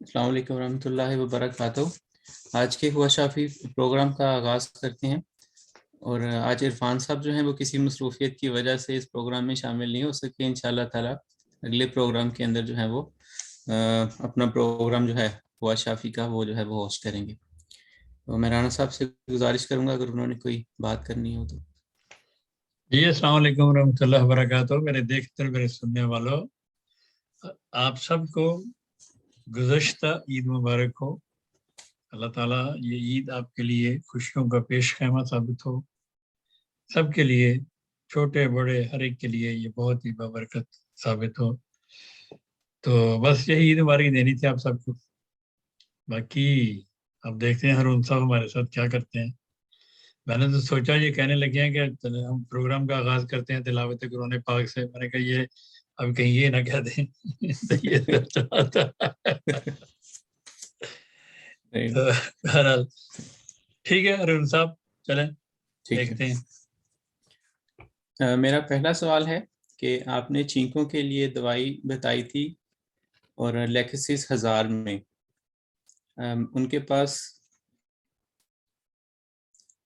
السلام علیکم ورحمۃ اللہ وبرکاتہ۔ آج کے ہوا شافی پروگرام کا آغاز کرتے ہیں، اور آج عرفان صاحب جو ہیں وہ کسی مصروفیت کی وجہ سے اس پروگرام میں شامل نہیں ہو سکے۔ انشاءاللہ تعالی اگلے پروگرام کے اندر جو ہے وہ اپنا پروگرام جو ہے ہوا شافی کا وہ جو ہے وہ ہوسٹ کریں گے۔ تو میں رانا صاحب سے گزارش کروں گا اگر انہوں نے کوئی بات کرنی ہو تو۔ جی السلام علیکم ورحمۃ اللہ وبرکاتہ۔ میرے دیکھتے اور میرے سننے والوں، آپ سب کو گزشتہ عید مبارک ہو۔ اللہ تعالیٰ یہ عید آپ کے لیے خوشیوں کا پیش خیمہ ثابت ہو، سب کے لیے، چھوٹے بڑے ہر ایک کے لیے یہ بہت ہی بابرکت ثابت ہو۔ تو بس یہی عید مبارک دینی تھی آپ سب کو۔ باقی اب دیکھتے ہیں ہارون صاحب ہمارے ساتھ کیا کرتے ہیں۔ میں نے تو سوچا یہ کہنے لگے ہیں کہ ہم پروگرام کا آغاز کرتے ہیں تلاوت قرآن پاک سے، میں نے کہا یہ اب کہیں یہ نہ کہہ دیں تو یہ تو بہرحال ٹھیک ہے ارون صاحب، چلیں دیکھتے ہیں۔ میرا پہلا سوال ہے کہ آپ نے چھینکوں کے لیے دوائی بتائی تھی اور لیکسس 1000 میں ان کے پاس،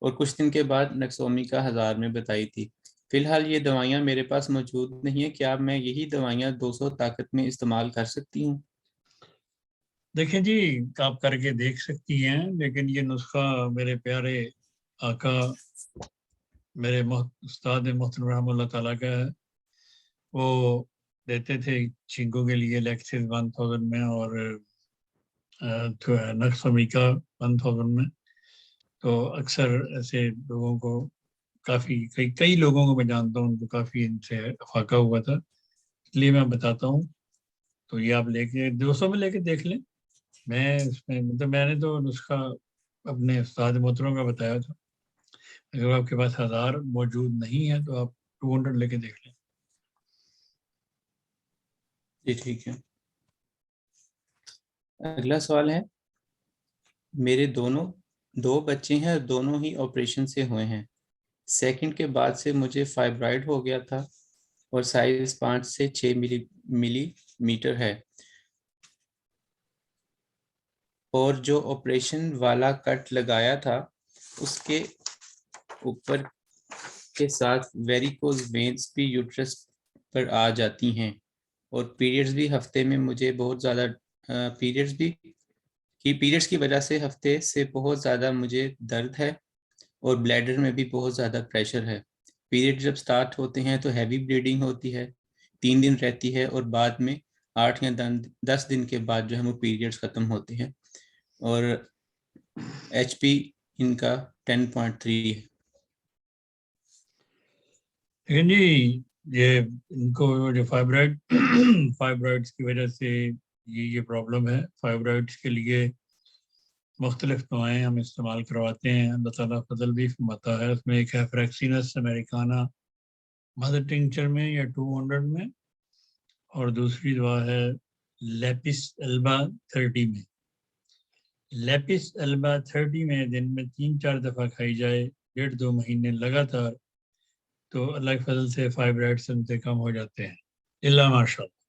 اور کچھ دن کے بعد نکسومی کا 1000 میں بتائی تھی۔ فی الحال یہ دوائیاں میرے پاس موجود نہیں ہیں، کیا میں یہی دوائیاں 200 طاقت میں استعمال کر سکتی ہوں؟ دیکھیں جی، آپ کر کے دیکھ سکتی ہیں، لیکن یہ نسخہ میرے پیارے آقا میرے استاد محترم رحمۃ اللہ تعالیٰ کا ہے۔ وہ دیتے تھے چھینکوں کے لیے لیکسس 1000 میں اور نکسومی کا 1000 میں۔ تو اکثر ایسے لوگوں کو کئی لوگوں کو میں جانتا ہوں ان کو کافی ان سے افاقہ ہوا تھا، اس لیے میں بتاتا ہوں۔ تو یہ آپ لے کے 200 میں لے کے دیکھ لیں۔ میں اس میں مطلب میں نے تو نسخہ اپنے استاد محترم کا بتایا تھا، اگر آپ کے پاس 1000 موجود نہیں ہے تو آپ 200 لے کے دیکھ لیں۔ جی ٹھیک ہے۔ اگلا سوال ہے، میرے دو بچے ہیں، دونوں ہی آپریشن سے ہوئے ہیں۔ سیکنڈ کے بعد سے مجھے فائبرائڈ ہو گیا تھا اور سائز 5 سے 6 ملی میٹر ہے، اور جو آپریشن والا کٹ لگایا تھا اس کے اوپر کے ساتھ ویریکوز وینز بھی یوٹرس پر آ جاتی ہیں، اور پیریڈز بھی ہفتے میں مجھے بہت زیادہ پیریڈز کی وجہ سے ہفتے سے بہت زیادہ مجھے درد ہے، اور بلیڈر میں بھی بہت زیادہ پریشر ہے۔ پیریڈ جب سٹارٹ ہوتے ہیں تو ہیوی بلیڈنگ ہوتی ہے، 3 دن رہتی ہے، اور بعد میں 8 یا 10 دن کے بعد جو ہے وہ پیریڈز ختم ہوتے ہیں، اور ایچ پی ان کا 10.3 ہے۔ لیکن جی یہ ان کو جو فائبرائڈس کی وجہ سے یہ پرابلم ہے۔ فائبرائڈس کے لیے مختلف دوائیں ہم استعمال کرواتے ہیں، اللہ تعالیٰ فضل بھی فرماتا ہے۔ اس میں ایک ہے فریکسینس امریکانا مدر ٹنکچر میں یا 200 میں، اور دوسری دوا ہے لیپس البا 30 میں۔ لیپس البا 30 میں دن میں 3-4 دفعہ کھائی جائے 1.5-2 مہینے لگاتار، تو اللہ کے فضل سے فائبرائڈس ان سے کم ہو جاتے ہیں، اللہ ماشاء اللہ۔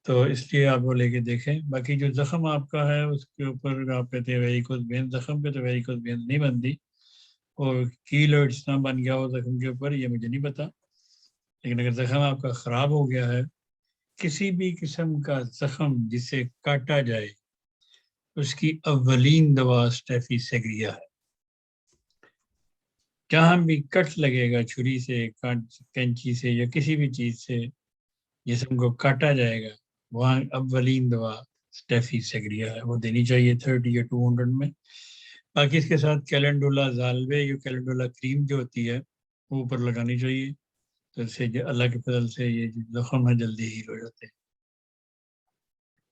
تو اس لیے آپ وہ لے کے دیکھیں۔ باقی جو زخم آپ کا ہے اس کے اوپر آپ کہتے ہیں ویریکوز وین، زخم پہ تو ویریکوز وین نہیں بنتی، اور کیلوئڈس نہ بن گیا ہو زخم کے اوپر، یہ مجھے نہیں پتا، لیکن اگر زخم آپ کا خراب ہو گیا ہے، کسی بھی قسم کا زخم جسے کاٹا جائے، اس کی اولین دوا اسٹیفی سیگریا ہے۔ جہاں بھی کٹ لگے گا چھری سے، کینچی سے، یا کسی بھی چیز سے جسم کو کاٹا جائے گا، وہاں اولین دوا اسٹیفی سیگریا ہے، وہ دینی چاہیے 30 یا 200 میں۔ باقی اس کے ساتھ کیلنڈولا زالوے یا کیلنڈولا کریم جو ہوتی ہے وہ اوپر لگانی چاہیے، تو اس سے اللہ کے فضل سے یہ جو زخم ہے جلدی ہیل ہو جاتے ہیں۔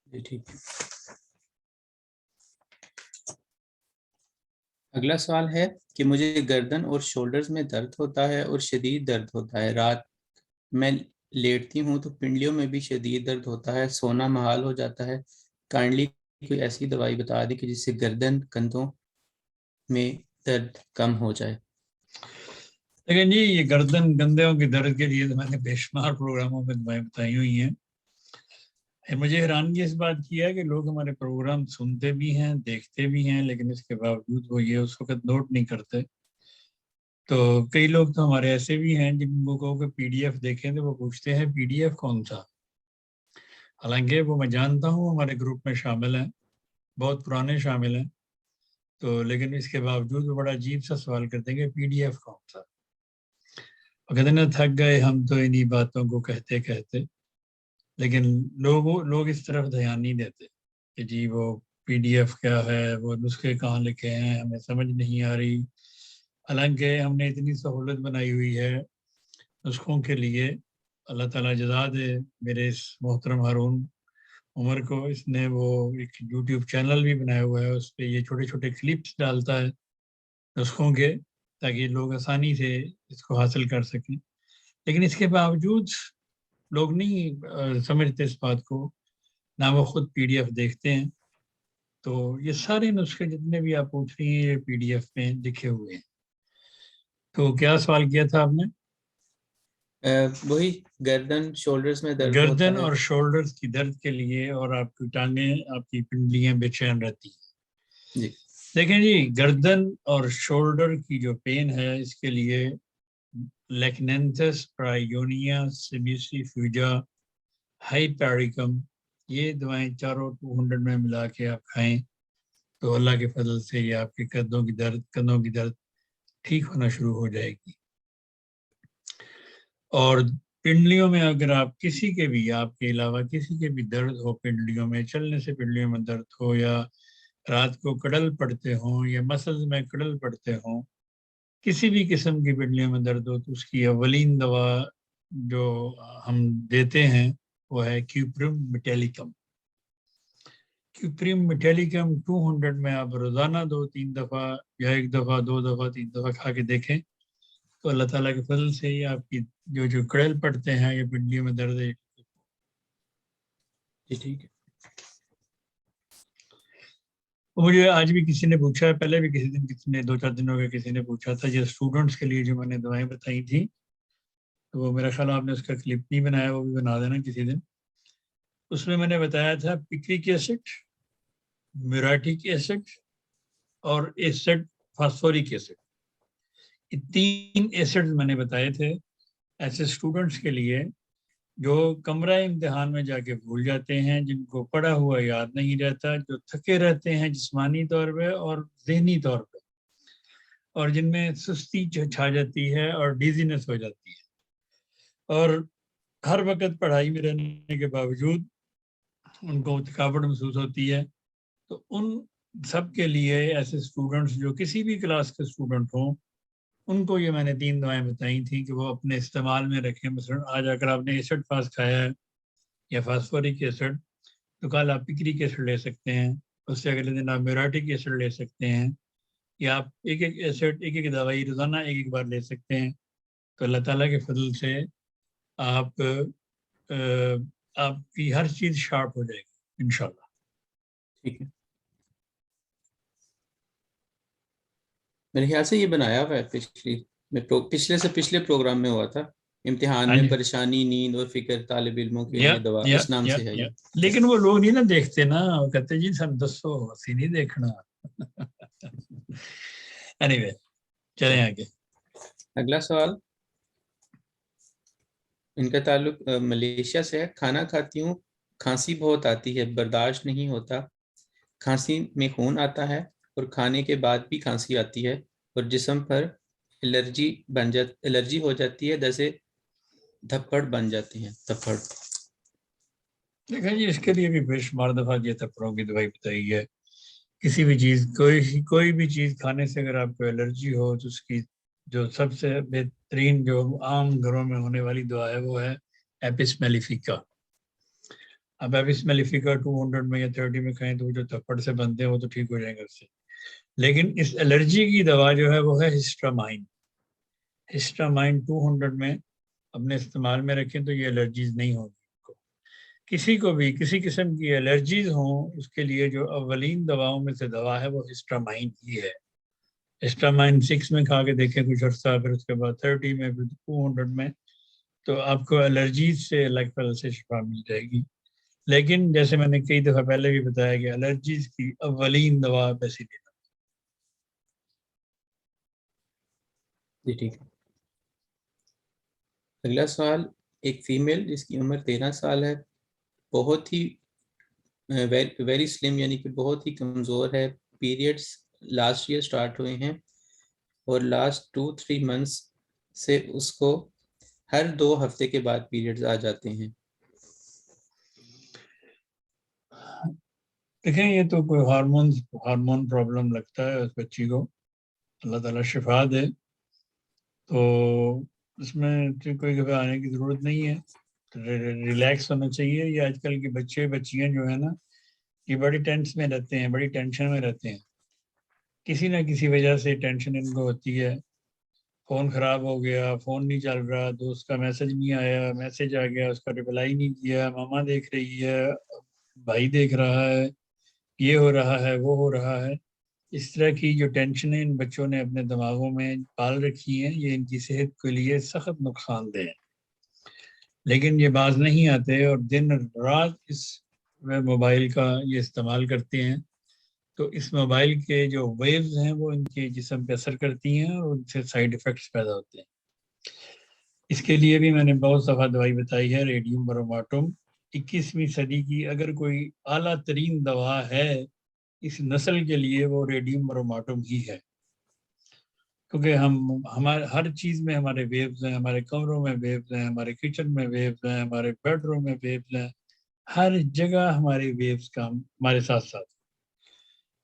جی ٹھیک ہے۔ اگلا سوال ہے کہ مجھے گردن اور شولڈرز میں درد ہوتا ہے اور شدید درد ہوتا ہے، رات میں لیٹتی ہوں تو پنڈلیوں میں بھی شدید درد ہوتا ہے، سونا محال ہو جاتا ہے، کائنڈلی کوئی ایسی دوائی بتا دیں کہ جس سے گردن کندھوں میں درد کم ہو جائے۔ لیکن جی یہ گردن کندھوں کے درد کے لیے تو میں نے بے شمار پروگراموں میں دوائیں بتائی ہوئی ہیں۔ مجھے حیرانگی اس بات کی ہے کہ لوگ ہمارے پروگرام سنتے بھی ہیں، دیکھتے بھی ہیں، لیکن اس کے باوجود وہ یہ اس وقت نوٹ نہیں کرتے. تو کئی لوگ تو ہمارے ایسے بھی ہیں جن کو کہو کہ پی ڈی ایف دیکھیں تو وہ پوچھتے ہیں پی ڈی ایف کون سا. حالانکہ وہ میں جانتا ہوں ہمارے گروپ میں شامل ہیں، بہت پرانے شامل ہیں، تو لیکن اس کے باوجود وہ بڑا عجیب سا سوال کرتے ہیں کہ پی ڈی ایف کون سا. اور کہتے ہیں تھک گئے ہم تو انہی باتوں کو کہتے کہتے، لیکن لوگ اس طرف دھیان نہیں دیتے کہ جی وہ پی ڈی ایف کیا ہے، وہ نسخے کہاں لکھے ہیں، ہمیں سمجھ نہیں آ رہی. حالانکہ ہم نے اتنی سہولت بنائی ہوئی ہے نسخوں کے لیے. اللہ تعالیٰ جزا دے میرے اس محترم ہارون عمر کو، اس نے وہ ایک یوٹیوب چینل بھی بنایا ہوا ہے، اس پہ یہ چھوٹے چھوٹے کلپس ڈالتا ہے نسخوں کے، تاکہ لوگ آسانی سے اس کو حاصل کر سکیں. لیکن اس کے باوجود لوگ نہیں سمجھتے اس بات کو، نہ وہ خود پی ڈی ایف دیکھتے ہیں. تو یہ سارے نسخے جتنے بھی آپ پوچھ رہی ہیں یہ پی ڈی ایف میں لکھے ہوئے ہیں. تو کیا سوال کیا تھا آپ نے؟ وہی گردن شولڈرز میں درد ہوتا گردن ہے. اور شولڈرز کی درد کے لیے، اور آپ کی ٹانگیں، آپ کی پنڈلیاں بے چین رہتی ہیں. جی دیکھیں جی، گردن اور شولڈر کی جو پین ہے اس کے لیے لیکنینتھس پرائیونیا سیمیسی فیوجا ہائپیریکم، یہ دوائیں چاروں 200 میں ملا کے آپ کھائیں تو اللہ کے فضل سے یہ آپ کے کندھوں کی درد ٹھیک ہونا شروع ہو جائے گی. اور پنڈلیوں میں اگر آپ کسی کے بھی، آپ کے علاوہ کسی کے بھی درد ہو پنڈلیوں میں، چلنے سے پنڈلیوں میں درد ہو، یا رات کو کڈل پڑتے ہوں، یا مسلز میں کڈل پڑتے ہوں، کسی بھی قسم کی پنڈلیوں میں درد ہو، تو اس کی اولین دوا جو ہم دیتے ہیں وہ ہے کیوپرم میٹیلیکم. کیوپرم میٹیلیکم 200 میں آپ روزانہ 2-3 دفعہ یا 1 دفعہ 2 دفعہ 3 دفعہ کھا کے دیکھیں تو اللہ تعالیٰ کے فضل سے ہی آپ کی جو کڑل پڑتے ہیں یا پنڈلیوں میں درد ہے. جی ٹھیک ہے. مجھے آج بھی کسی نے پوچھا ہے، پہلے بھی کسی نے 2-4 دن ہو گئے کسی نے پوچھا تھا یہ اسٹوڈنٹس کے لیے جو میں نے دوائیں بتائی تھیں، تو وہ میرا خیال آپ نے اس کا کلپ نہیں بنایا، وہ بھی بنا دینا کسی دن. اس میں نے بتایا تھا پکرک ایسڈ، میوراٹک ایسڈ اور ایسڈ فاسفورک ایسڈ. یہ 3 ایسڈ میں نے بتائے تھے ایسے اسٹوڈنٹس کے لیے جو کمرہ امتحان میں جا کے بھول جاتے ہیں، جن کو پڑھا ہوا یاد نہیں رہتا، جو تھکے رہتے ہیں جسمانی طور پہ اور ذہنی طور پہ، اور جن میں سستی چھا جاتی ہے اور ڈیزینس ہو جاتی ہے، اور ہر وقت پڑھائی میں رہنے کے باوجود ان کو تھکاوٹ محسوس ہوتی ہے. تو ان سب کے لیے ایسے اسٹوڈنٹس جو کسی بھی کلاس کے اسٹوڈنٹ ہوں، ان کو یہ میں نے 3 دوائیں بتائی تھیں کہ وہ اپنے استعمال میں رکھیں. مثلا آج اگر آپ نے ایسڈ فاس کھایا ہے یا فاسفورک ایسڈ، تو کل آپ پکرک ایسڈ لے سکتے ہیں، اس سے اگلے دن آپ میوراٹک ایسڈ لے سکتے ہیں، یا آپ ایک ایسڈ ایک دوائی روزانہ ایک بار لے سکتے ہیں. تو اللہ تعالیٰ کے فضل سے آپ کی ہر چیز شارپ ہو جائے گی انشاءاللہ. ٹھیک ہے. میرے خیال سے یہ بنایا ہوا ہے پچھلے سے پچھلے پروگرام میں ہوا تھا، امتحان میں پریشانی، نیند اور فکر طالب علموں کے لیے دوا، اس نام سے ہے یہ. لیکن وہ لوگ نہیں نا دیکھتے نا، وہ کہتے جی سب دسو اسی نہیں دیکھنا. anyway چلیں آگے. اگلا سوال ان کا تعلق ملیشیا سے ہے. کھانا کھاتی ہوں، کھانسی بہت آتی ہے، برداشت نہیں ہوتا، کھانسی میں خون آتا ہے اور کھانے کے بعد بھی کھانسی آتی ہے، اور جسم پر الرجی ہو جاتی ہے، جیسے دھپڑ بن جاتے ہیں. دھپڑ دیکھیں جی، اس کے لیے بھی بے شمار دفعہ یہ تھپڑوں کی دوائی بتائی ہے. کسی بھی چیز، کوئی بھی چیز کھانے سے اگر آپ کو الرجی ہو تو اس کی جو سب سے بہترین جو عام گھروں میں ہونے والی دوا ہے وہ ہے ایپس میلیفیکا. اب ایپس میلیفیکا 200 میں یا 30 میں کھائیں تو وہ جو تھپڑ سے بنتے ہیں وہ تو ٹھیک ہو جائیں گے اس سے. لیکن اس الرجی کی دوا جو ہے وہ ہے ہسٹامائن. ہسٹامائن 200 میں اپنے استعمال میں رکھیں تو یہ الرجیز نہیں ہوگی. کسی کو بھی کسی قسم کی الرجیز ہوں، اس کے لیے جو اولین دواؤں میں سے دوا ہے وہ ہسٹامائن ہی ہے. ہسٹامائن 6 میں کھا کے دیکھیں کچھ عرصہ، پھر اس کے بعد 30 میں، پھر 200 میں، تو آپ کو الرجیز سے اللہ کے فضل سے شفا مل جائے گی. لیکن جیسے میں نے کئی دفعہ پہلے بھی بتایا کہ الرجیز کی اولین دوا پیسے دینا. جی ٹھیک ہے. اگلا سوال، ایک فیمیل جس کی عمر 13 سال ہے، بہت ہی ویری سلم یعنی کہ بہت ہی کمزور ہے، پیریڈز لاسٹ ایئر سٹارٹ ہوئے ہیں اور لاسٹ 2-3 منتھس سے اس کو ہر 2 ہفتے کے بعد پیریڈز آ جاتے ہیں. دیکھیں یہ تو کوئی ہارمون پرابلم لگتا ہے اس بچی کو، اللہ تعالیٰ شفا دے. تو اس میں کوئی گھبرانے کی ضرورت نہیں ہے، ریلیکس ہونا چاہیے. یہ آج کل کے بچے بچیاں جو ہیں نا، یہ بڑی ٹینس میں رہتے ہیں، بڑی ٹینشن میں رہتے ہیں. کسی نہ کسی وجہ سے ٹینشن ان کو ہوتی ہے. فون خراب ہو گیا، فون نہیں چل رہا، دوست کا میسج نہیں آیا، میسج آ گیا اس کا رپلائی نہیں کیا، ماما دیکھ رہی ہے، بھائی دیکھ رہا ہے، یہ ہو رہا ہے، وہ ہو رہا ہے. اس طرح کی جو ٹینشنیں ان بچوں نے اپنے دماغوں میں پال رکھی ہیں، یہ ان کی صحت کے لیے سخت نقصان دہ ہے. لیکن یہ باز نہیں آتے اور دن رات اس موبائل کا یہ استعمال کرتے ہیں. تو اس موبائل کے جو ویوز ہیں وہ ان کے جسم پہ اثر کرتی ہیں اور ان سے سائیڈ ایفیکٹس پیدا ہوتے ہیں. اس کے لیے بھی میں نے بہت دفعہ دوائی بتائی ہے، ریڈیم بروماٹم. 21ویں صدی کی اگر کوئی اعلیٰ ترین دوا ہے اس نسل کے لیے وہ ریڈیم بروماٹم ہی ہے. کیونکہ ہمارے ہر چیز میں ہمارے ویوز ہیں، ہمارے کمروں میں ویوز ہیں، ہمارے کچن میں ویوز ہیں، ہمارے بیڈ روم میں ویوز ہیں، ہر جگہ ہمارے ویوز کا ہمارے ساتھ ساتھ.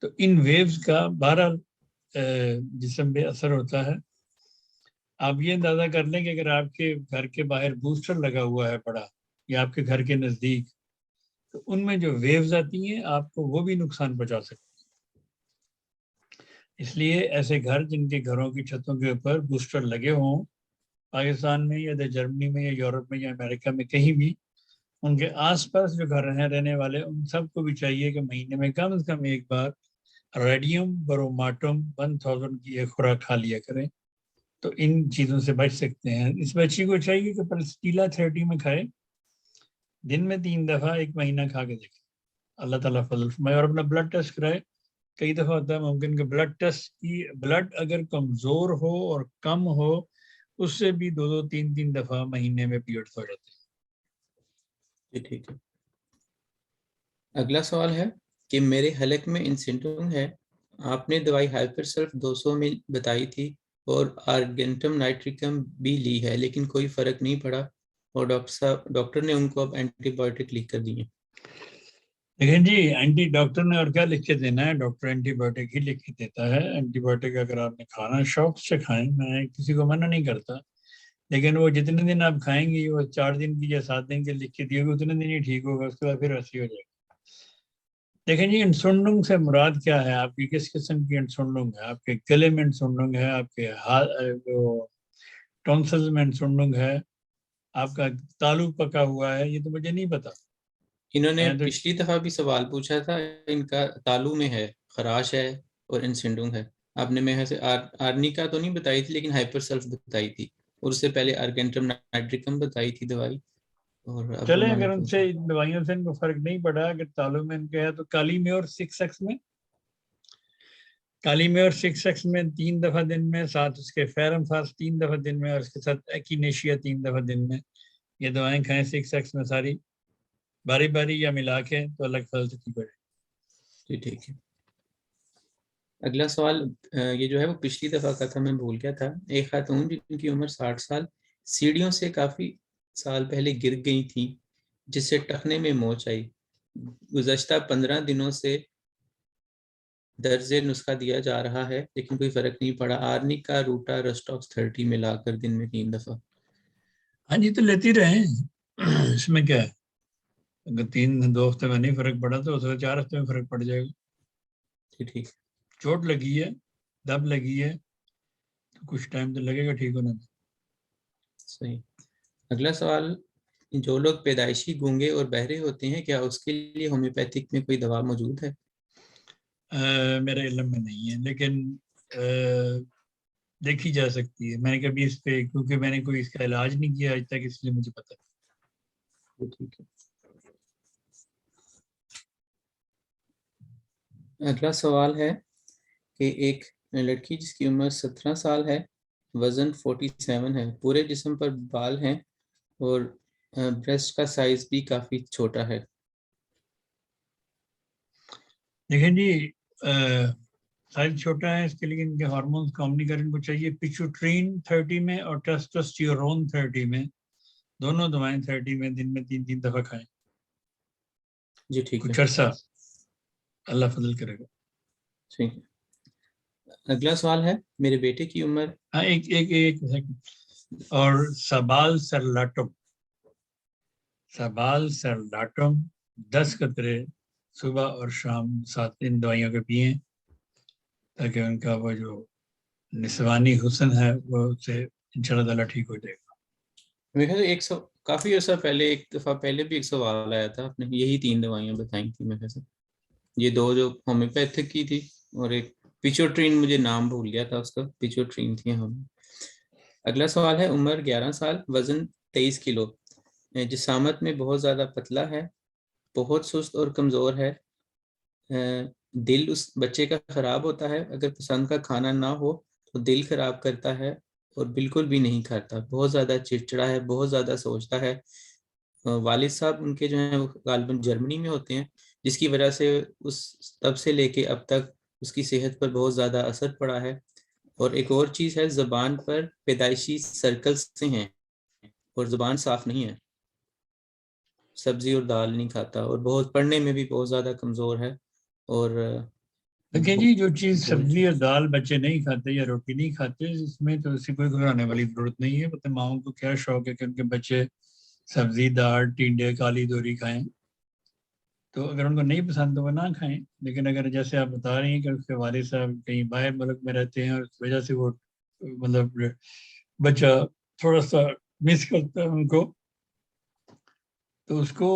تو ان ویوز کا 12 جسم پہ اثر ہوتا ہے. آپ یہ اندازہ کر لیں کہ اگر آپ کے گھر کے باہر بوسٹر لگا ہوا ہے بڑا، یا آپ کے گھر کے نزدیک، تو ان میں جو ویوز آتی ہیں آپ کو وہ بھی نقصان پہنچا سکتی ہیں. اس لیے ایسے گھر جن کے گھروں کی چھتوں کے اوپر بوسٹر لگے ہوں، پاکستان میں یا جرمنی میں یا یورپ میں یا امریکہ میں کہیں بھی، ان کے آس پاس جو گھر ہیں رہنے والے، ان سب کو بھی چاہیے کہ مہینے میں کم از کم ایک بار ریڈیم بروماٹم 1000 کی ایک خوراک کھا لیا کریں. تو ان چیزوں سے بچ سکتے ہیں. اس بچی کو چاہیے کہ پلسٹیلا تھراپی میں کھائے، دن میں 3 دفعہ 1 مہینہ کھا کے دیکھیں. اللہ تعالیٰ فضل فرمائے. اور اپنا بلڈ ٹیسٹ کرائے. کئی دفعہ ہوتا ہے ممکن کہ بلڈ ٹیسٹ کی بلڈ اگر کمزور ہو اور کم ہو، اس سے بھی 2-3 دفعہ مہینے میں پیریڈ ہو جاتے ہیں. جی ٹھیک ہے. اگلا سوال ہے کہ میرے حلق میں انسینڈنگ ہے، آپ نے دوائی ہائپر سلف 200 میں بتائی تھی اور آرگینٹم نائٹریکم بھی لی ہے، لیکن کوئی فرق نہیں پڑا اور ڈاکٹر نے ان کو اب اینٹی بایوٹک لکھ کر دی ہیں. لیکن جی ڈاکٹر نے اور کیا لکھ کے دینا ہے؟ ڈاکٹر اینٹی بایوٹک ہی لکھ کے دیتا ہے. اینٹی بایوٹک اگر آپ نے کھانا شوق سے کھائیں، میں کسی کو منع نہیں کرتا، لیکن وہ جتنے دن آپ کھائیں گی، وہ 4 دن کی یا 7 دن کی لکھ کے دی ہوگی، اتنے دن ہی ٹھیک ہوگا، اس کے بعد پھر ویسی ہو جائے گا. دیکھیں جی، انسنڈنگ سے مراد کیا ہے؟ آپ کی کس قسم کی انسنڈنگ ہے؟ آپ کے گلے میں انسنڈنگ ہے؟ آپ کے ٹونسلز میں انسنڈنگ ہے؟ آپ کا تالو پکا ہوا ہے؟ یہ تو مجھے نہیں پتا. انہوں نے میں تو پچھلی دفعہ بھی سوال پوچھا تھا، ان کا تالو میں ہے، خراش ہے اور انسینڈنگ ہے. آپ نے میں سے آرنیکا تو نہیں بتائی تھی، لیکن ہائپر سلف بتائی تھی، اور اس سے پہلے آرگینٹم نائٹریکم بتائی تھی دوائی. اور اب چلیں، انہوں نے اگر ان پوچھا سے دوائیوں سے ان کو فرق نہیں پڑا، اگر تالو میں ان کے ہے تو کالی میں اور 6x میں، کالی میں اور 6x میں 3 دفعہ دن میں، ساتھ اس کے فیرم فاس 3 دفعہ دن میں، اور اس کے ساتھ ایکینیشیا 3 دفعہ دن میں. یہ دوائیں کھائیں 6x میں ساری باری باری یا ملا کے، تو الگ فضل سے ٹھیک ہو جائے. جی ٹھیک ہے. اگلا سوال یہ جو ہے وہ پچھلی دفعہ کا تھا، میں بھول گیا تھا. ایک خاتون جن کی عمر 60 سال سیڑھیوں سے کافی سال پہلے گر گئی تھی، جس سے ٹخنے میں موچ آئی. گزشتہ 15 دنوں سے درج نسخہ دیا جا رہا ہے، لیکن کوئی فرق نہیں پڑا. آرنیکا روٹا رسٹاکس 30 ملا کر دن میں 3 دفعہ. ہاں جی، تو لیتی رہیں، اس میں کیا ہے؟ اگر 2 ہفتے میں نہیں فرق پڑا تو 4 ہفتے میں فرق پڑ جائے گا. جی ٹھیک. چوٹ لگی ہے، دب لگی ہے، تو کچھ ٹائم تو لگے گا ٹھیک ہونے میں. صحیح. اگلا سوال، جو لوگ پیدائشی گونگے اور بہرے ہوتے ہیں، کیا اس کے لیے ہومیوپیتھک میں کوئی دوا موجود ہے؟ میرے علم میں نہیں ہے، لیکن دیکھی جا سکتی ہے. میں نے کبھی اس پہ، کیونکہ میں نے کوئی اس کا علاج نہیں کیا آج تک، اس لیے مجھے پتہ. ٹھیک ہے. اگلا سوال ہے کہ ایک لڑکی جس کی عمر 17 سال ہے، وزن 47 ہے، پورے جسم پر بال ہیں اور بریسٹ کا سائز بھی کافی چھوٹا ہے۔ دیکھیں جی، سائز چھوٹا ہے، اس کے لیے ان کے ہارمونز کام نہیں کریں، ان کو چاہیے پیچوٹرین 30 میں اور ٹیسٹوسٹیرون 30 میں، دونوں دوائیں 30 میں دن میں 3 دفعہ کھائیں جی ٹھیک ہے، کچھ عرصہ، اللہ فضل کرے گا۔ ٹھیک ہے۔ اگلا سوال ہے میرے بیٹے کی عمر، ہاں ایک سیکنڈ، اور سبال سرلاٹم 10 قطرے صبح اور شام ساتھ ان دوائیوں کے پئیں، تاکہ ان کا وہ جو نسوانی حسن ہے وہ اسے انشاءاللہ تعالیٰ ٹھیک ہو جائے گا۔ میرے خیال کافی عرصہ پہلے ایک دفعہ پہلے بھی ایک سوال آیا تھا، آپ نے یہی 3 دوائیاں بتائی تھی میرے خیال سے، یہ 2 جو ہومیوپیتھک کی تھی اور ایک پیچوٹرین، مجھے نام بھول گیا تھا اس کا، پیچوٹرین تھی ہم۔ اگلا سوال ہے عمر 11 سال، وزن 23 کلو، جسامت میں بہت زیادہ پتلا ہے، بہت سست اور کمزور ہے، دل اس بچے کا خراب ہوتا ہے، اگر پسند کا کھانا نہ ہو تو دل خراب کرتا ہے اور بالکل بھی نہیں کھاتا، بہت زیادہ چڑچڑا ہے، بہت زیادہ سوچتا ہے۔ والد صاحب ان کے جو ہیں وہ غالباً جرمنی میں ہوتے ہیں، جس کی وجہ سے اس تب سے لے کے اب تک اس کی صحت پر بہت زیادہ اثر پڑا ہے۔ اور ایک اور چیز ہے، زبان پر پیدائشی سرکل سے ہیں اور زبان صاف نہیں ہے، سبزی اور دال نہیں کھاتا، اور بہت پڑھنے میں بھی بہت زیادہ کمزور ہے۔ اور دیکھیں جی، جو چیز سبزی اور دال بچے نہیں کھاتے یا روٹی نہیں کھاتے، اس میں تو اسی کوئی گھبرانے والی ضرورت نہیں ہے۔ پتہ ماؤں کو کیا شوق ہے کہ ان کے بچے سبزی دال ٹینڈے کالی دوری کھائیں، تو اگر ان کو نہیں پسند تو وہ نہ کھائیں۔ لیکن اگر جیسے آپ بتا رہی ہیں کہ اس کے والد صاحب کہیں باہر ملک میں رہتے ہیں اور اس وجہ سے وہ مطلب بچہ تھوڑا سا مس کرتا ہے ان کو، تو اس کو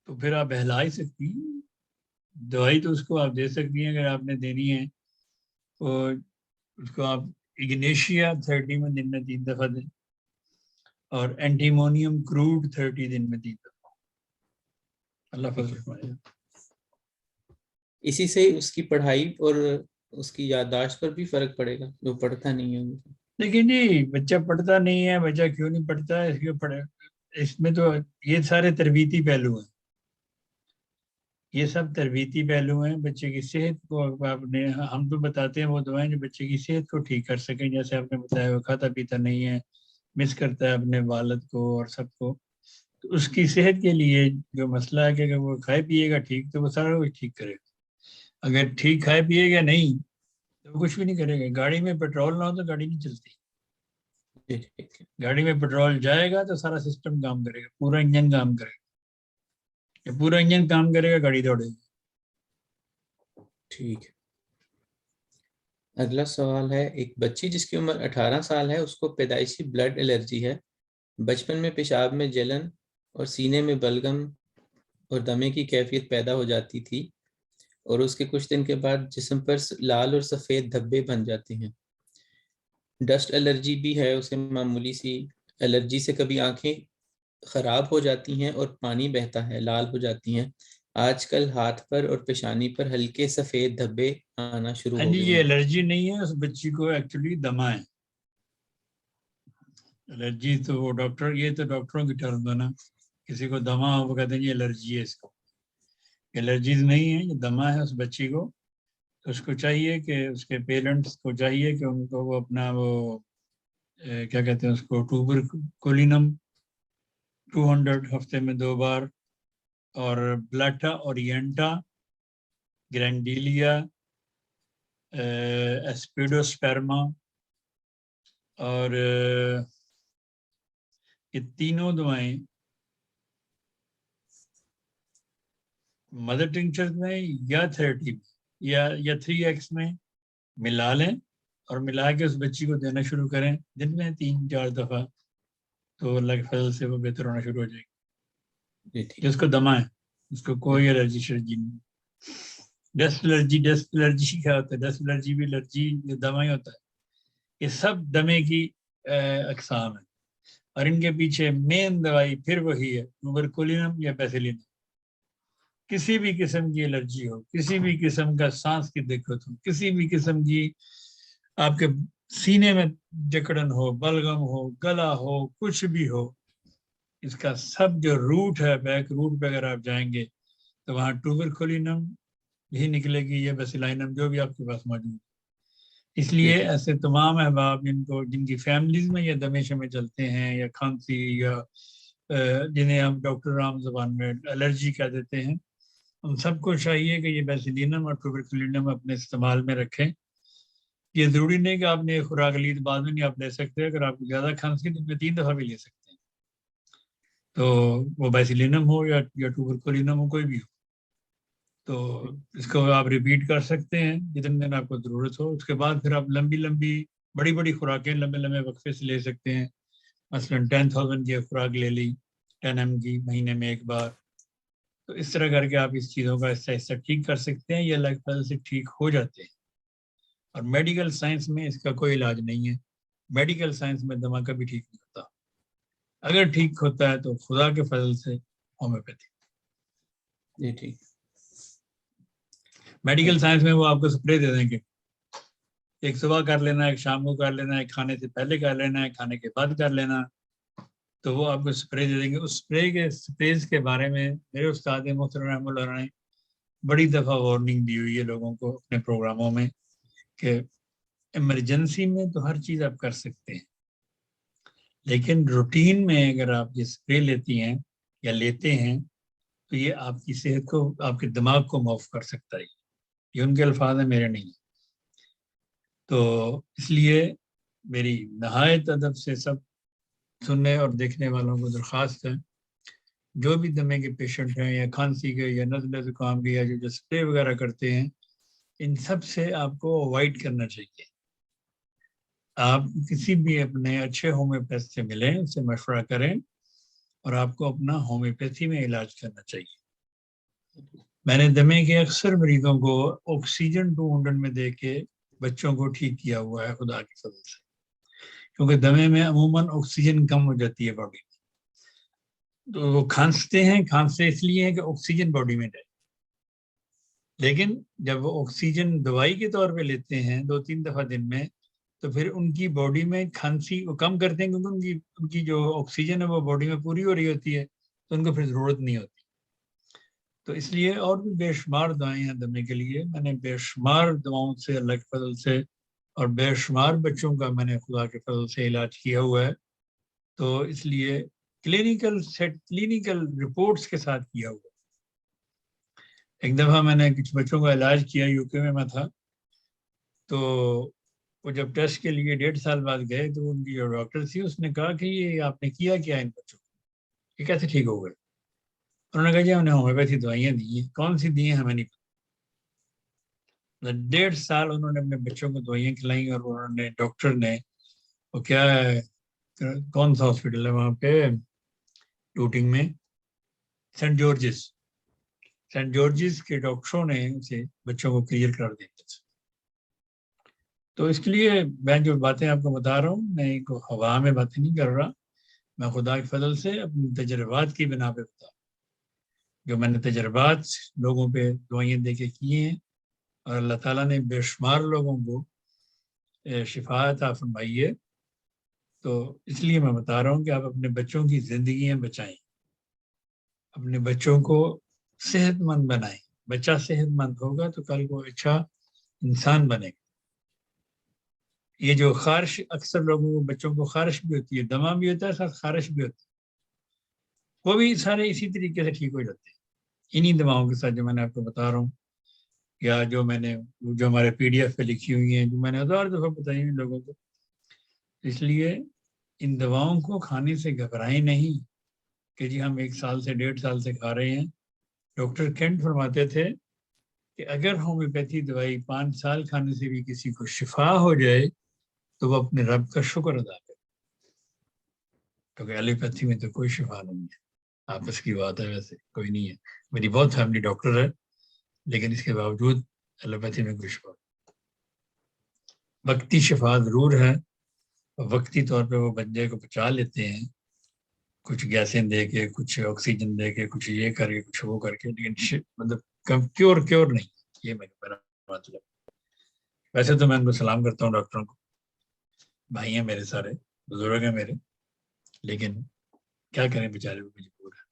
تو پھر آپ بہلا ہی سکتی ہیں، دوائی تو اس کو آپ دے سکتی ہیں اگر آپ نے دینی ہے، اور اس کو آپ اگنیشیا 30 میں دن میں 3 دفعہ دیں، اور اینٹیمونیم کروڈ 30 دن میں 3 دفعہ۔ اللہ فضل فرمائے۔ اسی سے اس کی پڑھائی اور اس کی یادداشت پر بھی فرق پڑے گا، جو پڑھتا نہیں ہے۔ لیکن جی بچہ پڑھتا نہیں ہے، بچہ کیوں نہیں پڑھتا ہے، اس میں تو یہ سارے تربیتی پہلو ہیں، یہ سب تربیتی پہلو ہیں۔ بچے کی صحت کو آپ نے، ہم تو بتاتے ہیں وہ دوائیں جو بچے کی صحت کو ٹھیک کر سکیں، جیسے آپ نے بتایا وہ کھاتا پیتا نہیں ہے، مس کرتا ہے اپنے والد کو اور سب کو، تو اس کی صحت کے لیے جو مسئلہ ہے کہ اگر وہ کھائے پیے گا ٹھیک تو وہ سارا کچھ ٹھیک کرے گا، اگر ٹھیک کھائے پیے گا نہیں تو وہ کچھ بھی نہیں کرے گا۔ گاڑی میں پیٹرول نہ ہو تو گاڑی نہیں چلتی، گاڑی میں پیٹرول جائے گا تو سارا سسٹم کام کرے گا، پورا انجن کام کرے گا، جب پورا انجن کام کرے گا گاڑی دوڑے گی۔ ٹھیک ہے۔ اگلا سوال ہے ایک بچی جس کی عمر 18 سال ہے، اس کو پیدائشی بلڈ الرجی ہے، بچپن میں پیشاب میں جلن اور سینے میں بلغم اور دمے کی کیفیت پیدا ہو جاتی تھی، اور اس کے کچھ دن کے بعد جسم پر لال اور سفید دھبے بن جاتے ہیں۔ ڈسٹ الرجی بھی ہے اسے، معمولی سی الرجی سے کبھی آنکھیں خراب ہو جاتی ہیں اور پانی بہتا ہے، لال ہو جاتی ہیں۔ آج کل ہاتھ پر اور پیشانی پر ہلکے سفید دھبے آنا شروع ہاں ہو جی، گئے یہ ہیں۔ الرجی نہیں ہے، اس بچی کو ایکچولی دمہ ہے۔ الرجی تو وہ ڈاکٹر، یہ تو ڈاکٹروں کی ٹرم ہے نا، کسی کو دمہ ہو وہ کہتے ہیں یہ الرجی ہے، اس کو الرجیز نہیں ہے، یہ دمہ ہے اس بچی کو۔ تو اس کو چاہیے کہ اس کے پیرنٹس کو چاہیے کہ ان کو وہ اپنا وہ کیا کہتے ہیں اس کو، ٹوبر کولینم 200 ہفتے میں 2 بار، اور بلاٹا اورینٹا، گرینڈیلیا، ایسپیڈوسپرما، اور یہ تینوں دوائیں مدر ٹنکچر میں یا 30 میں یا 3X میں ملا لیں، اور ملا کے اس بچی کو دینا شروع کریں دن میں 3-4 دفعہ، تو اللہ کے فضل سے وہ بہتر ہونا شروع ہو جائے گی۔ جس کو دمہ ہے اس کو کوئی الرجی شرجی نہیں۔ ڈسٹ الرجی کیا ہوتا ہے؟ ڈسٹ الرجی بھی الرجی دمہ ہی ہوتا ہے۔ یہ سب دمے کی اقسام ہیں، اور ان کے پیچھے مین دوائی پھر وہی ہے، ٹوبرکولینم یا پیسیلینم۔ کسی بھی قسم کی الرجی ہو، کسی بھی قسم کا سانس کی دقت ہو، کسی بھی قسم کی آپ کے سینے میں جکڑن ہو، بلغم ہو، گلا ہو، کچھ بھی ہو، اس کا سب جو روٹ ہے، بیک روٹ پہ اگر آپ جائیں گے تو وہاں ٹوبرکلینم بھی نکلے گی یا بیسیلینم جو بھی آپ کے پاس موجود ہے۔ اس لیے ایسے تمام احباب جن کی فیملیز میں یا دمے شمے چلتے ہیں یا کھانسی یا جنہیں ہم ڈاکٹر عام زبان میں الرجی کہہ دیتے ہیں، ان سب کو چاہیے کہ یہ بیسیلینم اور ٹوبرکلینم اپنے استعمال میں رکھیں۔ یہ ضروری نہیں کہ آپ نے ایک خوراک لی تو بعد میں نہیں آپ لے سکتے، اگر آپ کو زیادہ کھانسی تو 3 دفعہ بھی لے سکتے ہیں، تو وہ بیسیلینم ہو یا ٹوبرکلینم ہو، کوئی بھی ہو، تو اس کو آپ ریپیٹ کر سکتے ہیں جتنے دن آپ کو ضرورت ہو۔ اس کے بعد پھر آپ لمبی بڑی خوراکیں لمبے وقفے سے لے سکتے ہیں، مثلا 10,000 کی خوراک لے لی 10 ایم کی مہینے میں ایک بار، تو اس طرح کر کے آپ اس چیزوں کا آہستہ ٹھیک کر سکتے ہیں، یہ اللہ کے فضل سے ٹھیک ہو جاتے ہیں۔ اور میڈیکل سائنس میں اس کا کوئی علاج نہیں ہے، میڈیکل سائنس میں دمہ کبھی ٹھیک نہیں ہوتا، اگر ٹھیک ہوتا ہے تو خدا کے فضل سے ہومیوپیتھی۔ جی ٹھیک۔ میڈیکل سائنس میں وہ آپ کو سپرے دے دیں گے، ایک صبح کر لینا، ایک شام کو کر لینا، ایک کھانے سے پہلے کر لینا، ایک کھانے کے بعد کر لینا، تو وہ آپ کو سپرے دے دیں گے۔ اس سپریز کے بارے میں میرے استاد محترم رحمۃ اللہ نے بڑی دفعہ وارننگ دی ہوئی ہے لوگوں کو اپنے پروگراموں میں کہ ایمرجنسی میں تو ہر چیز آپ کر سکتے ہیں، لیکن روٹین میں اگر آپ یہ سپرے لیتی ہیں یا لیتے ہیں تو یہ آپ کی صحت کو، آپ کے دماغ کو معاف کر سکتا ہے۔ یہ ان کے الفاظ ہیں، میرے نہیں۔ تو اس لیے میری نہایت ادب سے سب سننے اور دیکھنے والوں کو درخواست ہے، جو بھی دمے کے پیشنٹ ہیں یا کھانسی کے یا نزلہ زکام کے یا جو سپرے وغیرہ کرتے ہیں، ان سب سے آپ کو اوائڈ کرنا چاہیے۔ آپ کسی بھی اپنے اچھے ہومیوپیتھ سے ملیں، اس سے مشورہ کریں اور آپ کو اپنا ہومیوپیتھی میں علاج کرنا چاہیے۔ میں نے دمے کے اکثر مریضوں کو آکسیجن 200 میں دے کے بچوں کو ٹھیک کیا ہوا ہے خدا کی فضل سے، کیونکہ دمے میں عموماً آکسیجن کم ہو جاتی ہے باڈی میں، تو وہ کھانستے اس لیے ہیں کہ آکسیجن باڈی میں جائے، لیکن جب وہ آکسیجن دوائی کے طور پہ لیتے ہیں 2-3 دفعہ دن میں، تو پھر ان کی باڈی میں کھانسی وہ کم کرتے ہیں، کیونکہ ان کی جو آکسیجن ہے وہ باڈی میں پوری ہو رہی ہوتی ہے، تو ان کو پھر ضرورت نہیں ہوتی۔ تو اس لیے اور بھی بے شمار دعائیں ہیں دمے کے لیے، میں نے بے شمار دواؤں سے اللہ کے فضل سے اور بے شمار بچوں کا میں نے خدا کے فضل سے علاج کیا ہوا ہے، تو اس لیے کلینیکل رپورٹس کے ساتھ کیا ہوا۔ ایک دفعہ میں نے کچھ بچوں کا علاج کیا، یو کے میں تھا، تو وہ جب ٹیسٹ کے لیے 1.5 سال بعد گئے تو ان کی جو ڈاکٹر تھی اس نے کہا کہ یہ آپ نے کیا کیا ان بچوں کو، یہ کیسے ٹھیک ہو گئے؟ انہوں نے کہا جی ہم نے ہومیوپیتھی دوائیاں دی ہیں۔ کون سی دی ہیں ہمیں نہیں پتا۔ 1.5 سال انہوں نے اپنے بچوں کو دوائیاں کھلائیں، اور انہوں نے ڈاکٹر نے وہ کیا ہے، کون سا ہاسپٹل ہے وہاں پہ ٹوٹنگ میں، سینٹ جارجز کے ڈاکٹروں نے اسے بچوں کو کلیئر کر دیا تھا۔ تو اس کے لیے میں جو باتیں آپ کو بتا رہا ہوں، میں کو ہوا میں باتیں نہیں کر رہا، میں خدا کے فضل سے اپنے تجربات کی بنا پہ بتا، جو میں نے تجربات لوگوں پہ دوائیاں دے کے کیے ہیں، اور اللہ تعالیٰ نے بے شمار لوگوں کو شفا عطا فرمائی ہے۔ تو اس لیے میں بتا رہا ہوں کہ آپ اپنے بچوں کی زندگیاں بچائیں، اپنے بچوں کو صحت مند بنائیں۔ بچہ صحت مند ہوگا تو کل کو اچھا انسان بنے گا۔ یہ جو خارش، اکثر لوگوں کو بچوں کو خارش بھی ہوتی ہے، دمہ بھی ہوتا ہے، ساتھ خارش بھی ہوتی ہے، وہ بھی سارے اسی طریقے سے ٹھیک ہو جاتے ہیں انہی دواؤں کے ساتھ جو میں نے آپ کو بتا رہا ہوں، یا جو ہمارے PDF پہ لکھی ہوئی ہیں، جو میں نے 1000 دفعہ بتائی ہوئی لوگوں کو۔ اس لیے ان دواؤں کو کھانے سے گھبرائیں نہیں کہ جی ہم 1 سال سے 1.5 سال سے کھا رہے ہیں۔ ڈاکٹر کینٹ فرماتے تھے کہ اگر ہومیوپیتھی دوائی 5 سال کھانے سے بھی کسی کو شفا ہو جائے تو وہ اپنے رب کا شکر ادا کرے، کیونکہ ایلوپیتھی میں تو کوئی شفا نہیں ہے، آپس کی بات ہے، ویسے کوئی نہیں ہے۔ میری بہت فیملی ڈاکٹر ہے، لیکن اس کے باوجود ایلوپیتھی میں کوئی شفا، وقتی شفا ضرور ہے، وقتی طور پہ وہ بندے کو بچا لیتے ہیں، کچھ گیسیں دے کے، کچھ آکسیجن دے کے، کچھ یہ کر کے، کچھ وہ کر کے، لیکن مطلب کیور نہیں، یہ میرا مطلب. ویسے تو میں ان کو سلام کرتا ہوں ڈاکٹروں کو، بھائی ہیں میرے، سارے بزرگ ہیں میرے، لیکن کیا کریں بیچارے وہ مجبور ہے.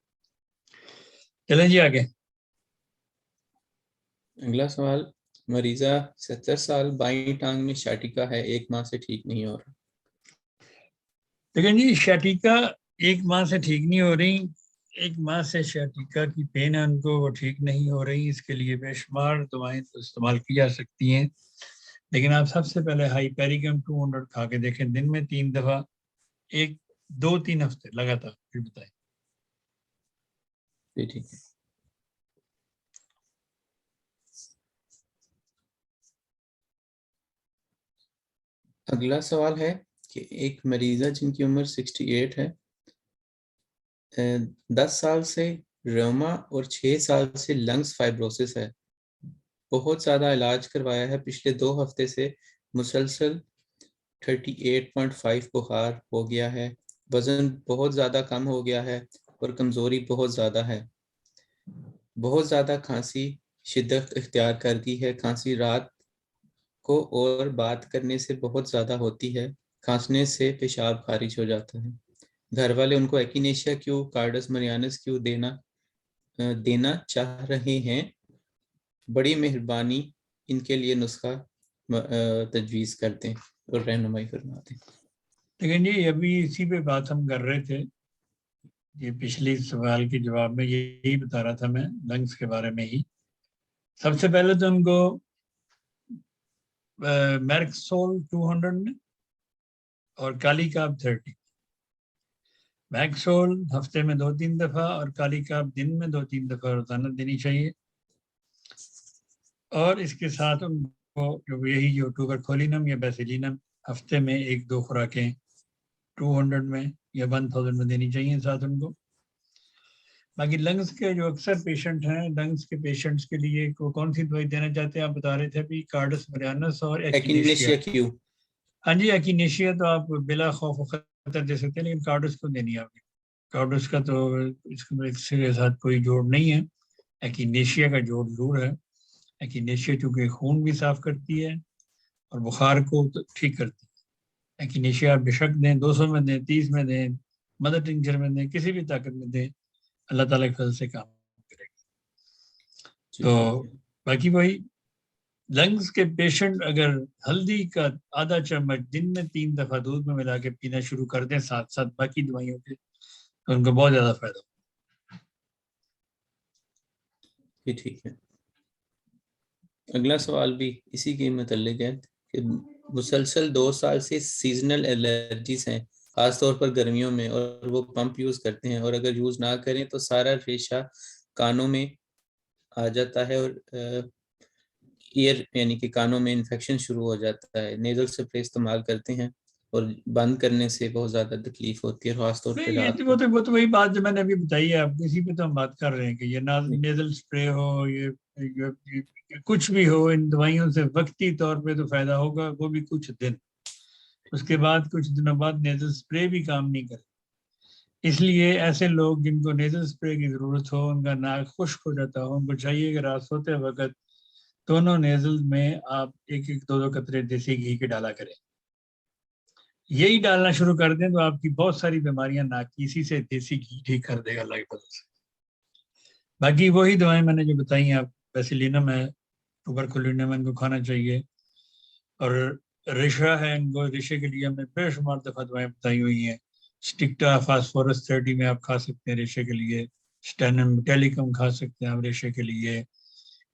چلیں جی آگے. اگلا سوال، مریضہ 70 سال، بائیں ٹانگ میں شاٹیکا ہے، 1 ماہ سے ٹھیک نہیں ہو رہا. لیکن جی شاٹیکا 1 ماہ سے ٹھیک نہیں ہو رہی، 1 ماہ سے شاٹیکا کی پین ہے ان کو، وہ ٹھیک نہیں ہو رہی. اس کے لیے بے شمار دوائیں تو استعمال کی جا سکتی ہیں، لیکن آپ سب سے پہلے ہائی پیریگم 200 کھا کے دیکھیں، دن میں 3 دفعہ، 2-3 ہفتے لگاتار، پھر بتائیں. جی ٹھیک ہے. اگلا سوال ہے کہ ایک مریضہ جن کی عمر 68 ہے، 10 سال سے ریوما اور 6 سال سے لنگز فائبروسس ہے، بہت زیادہ علاج کروایا ہے، پچھلے 2 ہفتے سے مسلسل 38.5 بخار ہو گیا ہے، وزن بہت زیادہ کم ہو گیا ہے اور کمزوری بہت زیادہ ہے، بہت زیادہ کھانسی شدت اختیار کر دی ہے، کھانسی رات کو اور بات کرنے سے بہت زیادہ ہوتی ہے، کھانسنے سے پیشاب خارج ہو جاتا ہے. گھر والے ان کو ایکینیشیا کیو، کارڈس مریانس کیو دینا چاہ رہے ہیں، بڑی مہربانی ان کے لیے نسخہ تجویز کرتے ہیں اور رہنمائی فرماتے ہیں. لیکن جی ابھی اسی پہ بات ہم کر رہے تھے، یہ پچھلی سوال کے جواب میں یہی بتا رہا تھا میں، لنگس کے بارے میں ہی. سب سے پہلے تو ان کو میرکسول 200 میں اور کالی کاب 30. میرکسول ہفتے میں 2-3 دفعہ اور کالی کاب دن میں 2-3 دفعہ روزانہ دینی چاہیے. اور اس کے ساتھ ان کو جو یہی جو ٹوبرکولینم یا بیسیلینم ہفتے میں 1-2 خوراکیں 200 میں یا 1000 میں دینی چاہیے ساتھ ان کو. باقی لنگس کے جو اکثر پیشنٹ ہیں، لنگس کے پیشنٹس کے لیے کون سی دوائی دینا چاہتے ہیں؟ آپ بتا رہے تھے ابھی کارڈس مریانس اور ایکینیشیا. ایکینیشیا کیو. ہاں جی، ایکینیشیا تو آپ بلا خوف و خطر دے سکتے ہیں، لیکن کارڈس کو دینی ہے آپ نے. کارڈس کا تو اس کے ساتھ کوئی جوڑ نہیں ہے، ایکینیشیا کا جوڑ ضرور ہے. ایکینیشیا چونکہ خون بھی صاف کرتی ہے اور بخار کو ٹھیک کرتی ہے. ایکینیشیا آپ بے شک دیں، 200 میں دیں، 30 میں دیں، مدر ٹنچر میں دیں، کسی بھی طاقت میں دیں، اللہ تعالیٰ کے فضل سے کام کرے گا. تو باقی وہی لنگس کے پیشنٹ اگر ہلدی کا آدھا چمچ دن میں 3 دفعہ دودھ میں ملا کے پینا شروع کر دیں ساتھ ساتھ باقی دوائیوں کے، تو ان کو بہت زیادہ فائدہ ہوگا. جی ٹھیک ہے. اگلا سوال بھی اسی کے متعلق ہے کہ مسلسل 2 سال سے سیزنل الرجیز ہیں، خاص طور پر گرمیوں میں، اور وہ پمپ یوز کرتے ہیں، اور اگر یوز نہ کریں تو سارا ریشہ کانوں میں آ جاتا ہے اور ایئر یعنی کہ کانوں میں انفیکشن شروع ہو جاتا ہے. نیزل سپرے استعمال کرتے ہیں اور بند کرنے سے بہت زیادہ تکلیف ہوتی ہے، خاص طور پہ رات کو. وہ تو وہی بات جو میں نے ابھی بتائی ہے، آپ اسی پہ تو ہم بات کر رہے ہیں کہ یہ نیزل سپرے ہو، یہ کچھ بھی ہو، ان دوائیوں سے وقتی طور پہ تو فائدہ ہوگا، وہ بھی کچھ دن، اس کے بعد کچھ دنوں بعد نیزل سپرے بھی کام نہیں کرے. اس لیے ایسے لوگ جن کو نیزل سپرے کی ضرورت ہو، ان کا ناک خشک ہو جاتا ہو، ان کو چاہیے کہ رات سوتے وقت دونوں نیزل میں آپ 1-2 قطرے دیسی گھی کے ڈالا کریں. یہی ڈالنا شروع کر دیں تو آپ کی بہت ساری بیماریاں ناک کی اسی سے دیسی گھی ٹھیک کر دے گا اللہ کی فضل سے. باقی وہی دوائیں میں نے جو بتائی ہیں، آپ بیسیلینم ہے، ٹوبرکولینم ان کو کھانا چاہیے، اور ریشا ہے، ان کو ریشے کے لیے ہم نے بے شمار دفعہ دوائیں بتائی ہوئی ہیں. اسٹکٹا فاسفورس 30 میں آپ کھا سکتے ہیں ریشے کے لیے، اسٹینم ٹیلیکم کھا سکتے ہیں آپ ریشے کے لیے،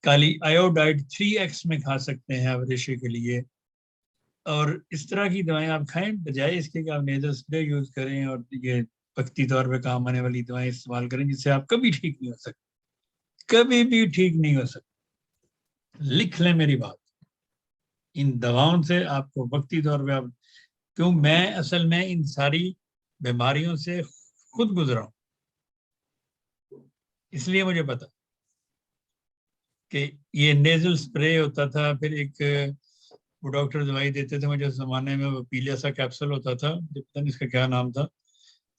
کالی آیوڈائڈ 3x میں کھا سکتے ہیں آپ ریشے کے لیے. اور اس طرح کی دوائیں آپ کھائیں، بجائے اس کے کہ آپ نیزل سپرے یوز کریں اور یہ وقتی طور پہ کام آنے والی دوائیں استعمال کریں جس سے آپ کبھی ٹھیک نہیں ہو سکتے، کبھی بھی ٹھیک نہیں ہو سکتے. لکھ لیں میری بات، ان دواؤں سے آپ کو وقتی طور پہ کیوں میں اصل میں ان ساری بیماریوں سے خود گزرا ہوں، اس لیے مجھے پتا کہ یہ نیزل سپرے ہوتا تھا، پھر ایک وہ ڈاکٹر دوائی دیتے تھے مجھے اس زمانے میں، وہ پیلیا سا کیپسول ہوتا تھا، پتہ نہیں اس کا کیا نام تھا،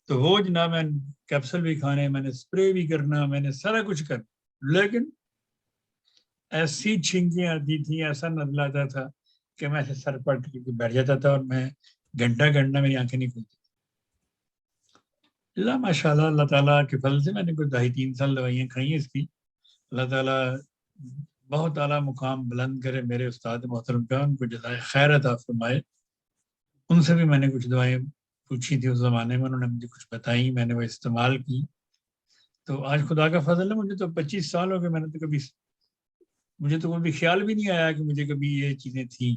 تو وہ جناب میں کیپسول بھی کھانے، میں نے اسپرے بھی کرنا، میں نے سارا کچھ کرنا، لیکن ایسی چھینکیں آتی تھی، ایسا نزلہ آتا تھا کہ میں ایسے سر پٹ کے بیٹھ جاتا تھا، اور میں گھنٹہ میری آنکھیں نہیں کھلتی. اللہ ماشاء اللہ، اللہ تعالیٰ کے فضل سے میں نے کوئی 2.5-3 سال دوائیاں کھائی ہیں اس کی. اللہ تعالیٰ بہت اعلیٰ مقام بلند کرے میرے استاد محترم کا، ان کو جزائے خیر عطا فرمائے. ان سے بھی میں نے کچھ دوائیں پوچھی تھی اس زمانے میں، انہوں نے مجھے کچھ بتائی، میں نے وہ استعمال کی. تو آج خدا کا فضل ہے، مجھے تو 25 سال ہو گئے، مجھے تو کبھی خیال بھی نہیں آیا کہ مجھے کبھی یہ چیزیں تھیں.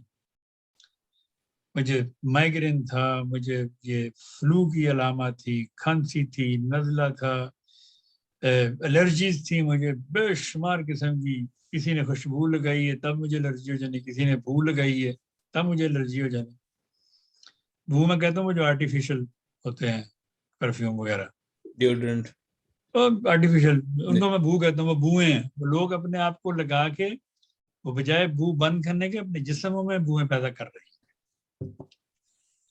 مجھے مائگرین تھا، مجھے یہ فلو کی علامات تھی، کھانسی تھی، نزلہ تھا، الرجیز تھی مجھے بے شمار قسم کی. کسی نے خوشبو لگائی ہے تب مجھے الرجی ہو جانی، کسی نے بو لگائی ہے تب مجھے الرجی ہو جانی. بو میں کہتا ہوں وہ جو آرٹیفیشل ہوتے ہیں پرفیوم وغیرہ، ڈیوڈرنٹ آرٹیفیشل، ان کو میں بو کہتا ہوں. وہ بوئیں ہیں، وہ لوگ اپنے آپ کو لگا کے وہ بجائے بو بند کرنے کے اپنے جسموں میں بوئیں پیدا کر رہے ہیں.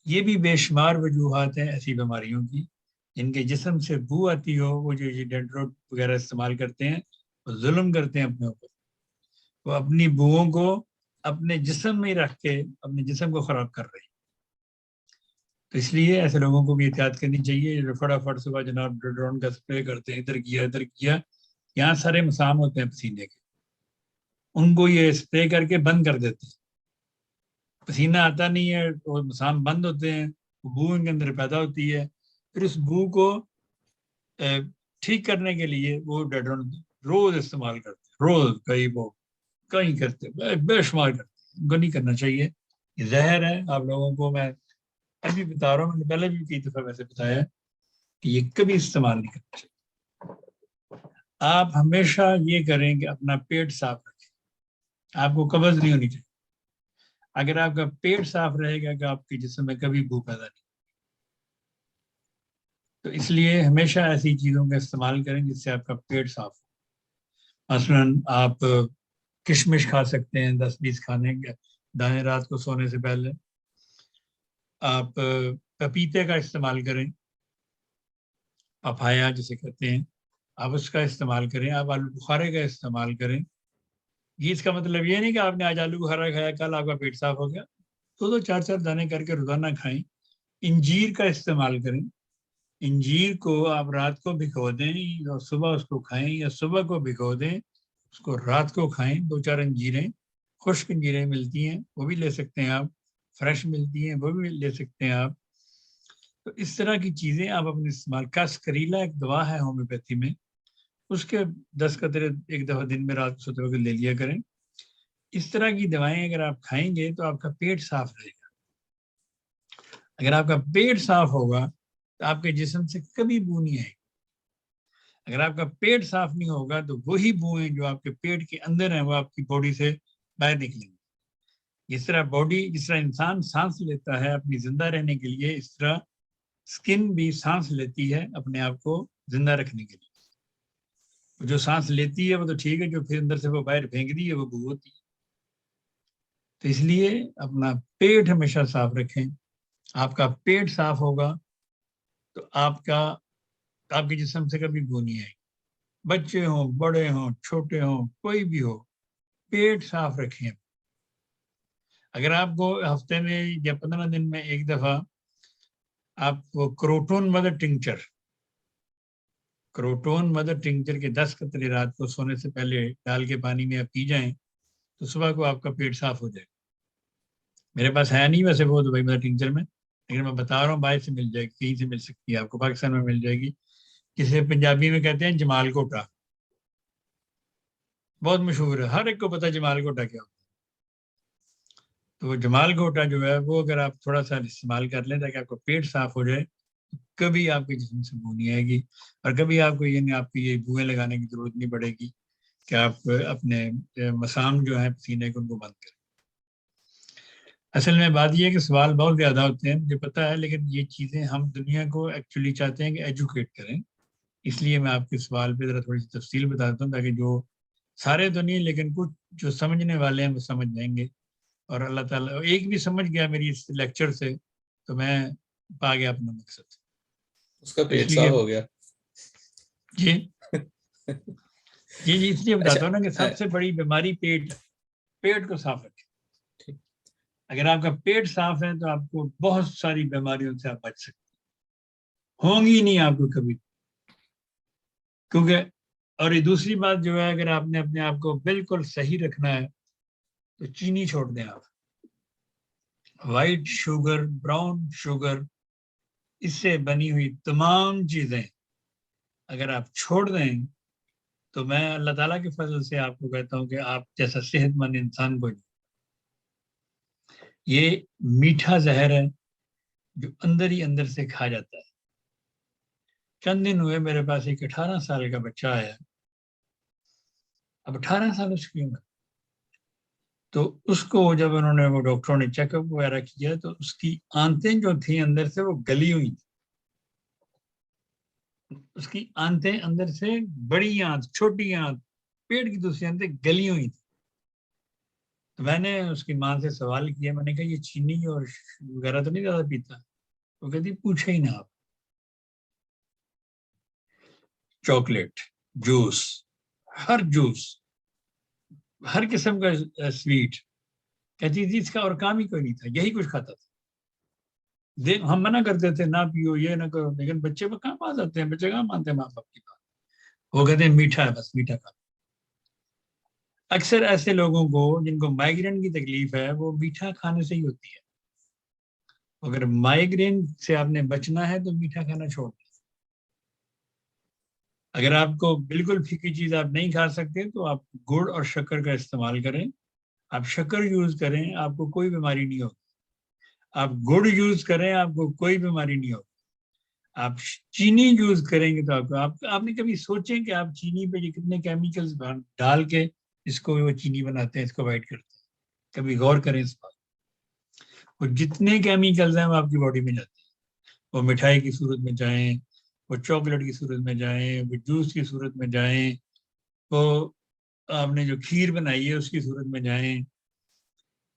یہ بھی بے شمار وجوہات ہیں ایسی بیماریوں کی جن کے جسم سے بو آتی ہو. وہ جو یہ ڈینڈروٹ وغیرہ استعمال کرتے ہیں، وہ ظلم کرتے ہیں اپنے اوپر، وہ اپنی بوؤں کو اپنے جسم میں رکھ کے اپنے جسم کو خراب کر رہے ہیں. تو اس لیے ایسے لوگوں کو بھی احتیاط کرنی چاہیے. جو فٹافٹ صبح جناب ڈرون کا اسپرے کرتے ہیں، ادھر کیا، یہاں سارے مسام ہوتے ہیں پسینے کے، ان کو یہ اسپرے کر کے بند کر دیتے ہیں. پسینہ آتا نہیں ہے، وہ مسام بند ہوتے ہیں، بو ان کے اندر پیدا ہوتی ہے. پھر اس بو کو ٹھیک کرنے کے لیے وہ ڈیڈرون روز استعمال کرتے ہیں، روز کہیں کرتے بے شمار کرتے ہیں. ان کو نہیں کرنا چاہیے، یہ زہر ہے. آپ لوگوں کو میں ابھی بتا رہا ہوں، میں نے پہلے بھی کئی دفعہ ویسے بتایا کہ یہ کبھی استعمال نہیں کرنا چاہیے. آپ ہمیشہ یہ کریں کہ اپنا پیٹ صاف رکھیں، آپ کو قبض نہیں ہونی چاہیے. اگر آپ کا پیٹ صاف رہے گا کہ آپ کے جسم میں کبھی بو پیدا نہیں. تو اس لیے ہمیشہ ایسی چیزوں کا استعمال کریں جس سے آپ کا پیٹ صاف ہو. مثلاً آپ کشمش کھا سکتے ہیں 10-20 کھانے کے دانے رات کو سونے سے پہلے. آپ پپیتے کا استعمال کریں، پپایا جسے کہتے ہیں، آپ اس کا استعمال کریں. آپ آلو بخارے کا استعمال کریں. یہ اس کا مطلب یہ نہیں کہ آپ نے آج آلو بخارا کھایا کل آپ کا پیٹ صاف ہو گیا. 2-4 دانے کر کے روزانہ کھائیں. انجیر کا استعمال کریں. انجیر کو آپ رات کو بھگو دیں اور صبح اس کو کھائیں، یا صبح کو بھگو دیں اس کو رات کو کھائیں. 2-4 انجیریں، خشک انجیریں ملتی ہیں وہ بھی لے سکتے ہیں آپ، فریش ملتی ہیں وہ بھی لے سکتے ہیں آپ. تو اس طرح کی چیزیں آپ اپنے استعمال. کریلا ایک دوا ہے ہومیوپیتھی میں، اس کے 10 قطرے ایک دفعہ دن میں رات کو سوتے وقت لے لیا کریں. اس طرح کی دوائیں اگر آپ کھائیں گے تو آپ کا پیٹ صاف رہے گا. اگر آپ کا پیٹ صاف ہوگا تو آپ کے جسم سے کبھی بو نہیں آئے گی. اگر آپ کا پیٹ صاف نہیں ہوگا تو وہی بوئیں جو آپ کے پیٹ کے اندر ہیں وہ آپ کی باڈی سے باہر نکلیں گی. جس طرح انسان سانس لیتا ہے اپنی زندہ رہنے کے لیے، اس طرح سکن بھی سانس لیتی ہے اپنے آپ کو زندہ رکھنے کے لیے. جو سانس لیتی ہے وہ تو ٹھیک ہے، جو پھر اندر سے وہ باہر پھینک دی ہے وہ بو ہوتی ہے. تو اس لیے اپنا پیٹ ہمیشہ صاف رکھیں. آپ کا پیٹ صاف ہوگا تو آپ کے جسم سے کبھی بو نہیں آئے گی. بچے ہوں، بڑے ہوں، چھوٹے ہوں، کوئی بھی ہو، پیٹ صاف رکھیں. اگر آپ کو ہفتے میں یا 15 دن میں ایک دفعہ آپ کو کروٹون مدر ٹنکچر کے 10 قطرے رات کو سونے سے پہلے ڈال کے پانی میں آپ پی جائیں تو صبح کو آپ کا پیٹ صاف ہو جائے گا. میرے پاس ہے نہیں ویسے وہ دوائی مدر ٹنکچر میں، لیکن میں بتا رہا ہوں باہر سے مل جائے گی، کہیں سے مل سکتی ہے آپ کو، پاکستان میں مل جائے گی. جسے پنجابی میں کہتے ہیں جمال کوٹا، بہت مشہور ہے، ہر ایک کو پتا جمال کوٹا کیا ہوتا ہے. تو وہ جمال گھوٹا جو ہے وہ اگر آپ تھوڑا سا استعمال کر لیں تاکہ آپ کو پیٹ صاف ہو جائے، کبھی آپ کے جسم سے بو نہیں آئے گی. اور کبھی آپ کو آپ کی یہ بوئیں لگانے کی ضرورت نہیں پڑے گی کہ آپ اپنے مسام جو ہیں پسینے کو ان کو بند کریں. اصل میں بات یہ ہے کہ سوال بہت زیادہ ہوتے ہیں مجھے پتا ہے، لیکن یہ چیزیں ہم دنیا کو ایکچولی چاہتے ہیں کہ ایجوکیٹ کریں. اس لیے میں آپ کے سوال پہ ذرا تھوڑی سی تفصیل بتاتا ہوں تاکہ جو سارے تو نہیں لیکن کچھ جو سمجھنے والے ہیں وہ سمجھ جائیں گے. اور اللہ تعالیٰ ایک بھی سمجھ گیا میری اس لیکچر سے تو میں پا گیا اپنا مقصد. اس کا پیٹ صاف ہو گیا. جی جی اس لیے بتاتا ہوں نا کہ سب سے بڑی بیماری پیٹ کو صاف رکھیں. اگر آپ کا پیٹ صاف ہے تو آپ کو بہت ساری بیماریوں سے آپ بچ سکتے ہوں گی نہیں آپ کو کبھی. کیونکہ اور یہ دوسری بات جو ہے، اگر آپ نے اپنے آپ کو بالکل صحیح رکھنا ہے تو چینی چھوڑ دیں. آپ وائٹ شوگر، براؤن شوگر، اس سے بنی ہوئی تمام چیزیں اگر آپ چھوڑ دیں تو میں اللہ تعالیٰ کے فضل سے آپ کو کہتا ہوں کہ آپ جیسا صحت مند انسان کو نہیں. یہ میٹھا زہر ہے جو اندر ہی اندر سے کھا جاتا ہے. چند دن ہوئے میرے پاس ایک 18 سال کا بچہ آیا. اب 18 سال اس کی عمر. تو اس کو جب انہوں نے وہ ڈاکٹروں نے چیک اپ وغیرہ کیا تو اس کی آنتیں جو تھیں اندر سے وہ گلی ہوئی تھیں. اس کی آنتیں اندر سے بڑی آنت، چھوٹی آنت، پیٹ کی دوسری آنتیں گلی ہوئی تھی. تو میں نے اس کی ماں سے سوال کیا، میں نے کہا یہ چینی اور وغیرہ تو نہیں زیادہ پیتا؟ وہ کہتی پوچھے ہی نہ آپ. چاکلیٹ، جوس، ہر قسم کا سویٹ، کہتی تھی اس کا اور کام ہی کوئی نہیں تھا، یہی کچھ کھاتا تھا. ہم منع کرتے تھے نہ پیو، یہ نہ کرو، لیکن بچے وہ کہاں مان جاتے ہیں، بچے کہاں مانتے ہیں ماں باپ کی بات. وہ کہتے ہیں میٹھا ہے، بس میٹھا کھا. اکثر ایسے لوگوں کو جن کو مائیگرین کی تکلیف ہے وہ میٹھا کھانے سے ہی ہوتی ہے. اگر مائیگرین سے آپ نے بچنا ہے تو میٹھا کھانا چھوڑ دیں. اگر آپ کو بالکل پھیکی چیز آپ نہیں کھا سکتے تو آپ گڑ اور شکر کا استعمال کریں. آپ شکر یوز کریں، آپ کو کوئی بیماری نہیں ہوگی. آپ گڑ یوز کریں، آپ کو کوئی بیماری نہیں ہوگی. آپ چینی یوز کریں گے تو آپ نے کبھی سوچیں کہ آپ چینی پہ یہ کتنے کیمیکلز ڈال کے اس کو وہ چینی بناتے ہیں، اس کو وائٹ کرتے ہیں؟ کبھی غور کریں اس بات. وہ جتنے کیمیکلز ہیں وہ آپ کی باڈی میں جاتے ہیں. وہ مٹھائی کی صورت میں جائیں، وہ چاکلیٹ کی صورت میں جائیں، وہ جوس کی صورت میں جائیں، وہ آپ نے جو کھیر بنائی ہے اس کی صورت میں جائیں.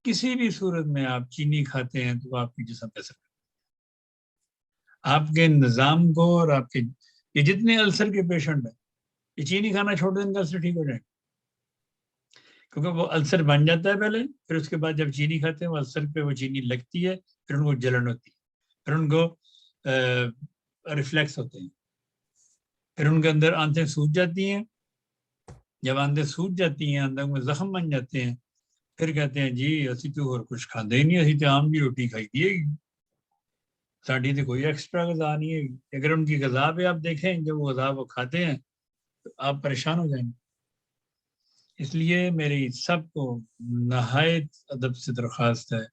کسی بھی صورت میں آپ چینی کھاتے ہیں تو آپ کی جسم پہ اثر کرتا ہے. آپ کے نظام کو اور آپ کے یہ جتنے السر کے پیشنٹ ہیں یہ چینی کھانا چھوڑ دیں گے السر ٹھیک ہو جائیں گے. کیونکہ وہ السر بن جاتا ہے پہلے، پھر اس کے بعد جب چینی کھاتے ہیں وہ السر پہ وہ چینی لگتی ہے، پھر ان کو جلن ہوتی ہے، پھر ان کو ریفلیکس ہوتے ہیں، پھر ان کے اندر آنتیں سوج جاتی ہیں. جب آنتیں سوج جاتی ہیں، آنتوں میں زخم بن جاتے ہیں، پھر کہتے ہیں جی اسی تو اور کچھ کھاتے ہی نہیں، اسی تو عام بھی روٹی کھائی دیے گی، ساڑھی تو کوئی ایکسٹرا غذا نہیں ہے. اگر ان کی غذا پہ آپ دیکھیں، جب وہ غذا وہ کھاتے ہیں تو آپ پریشان ہو جائیں گے. اس لیے میری سب کو نہایت ادب سے درخواست ہے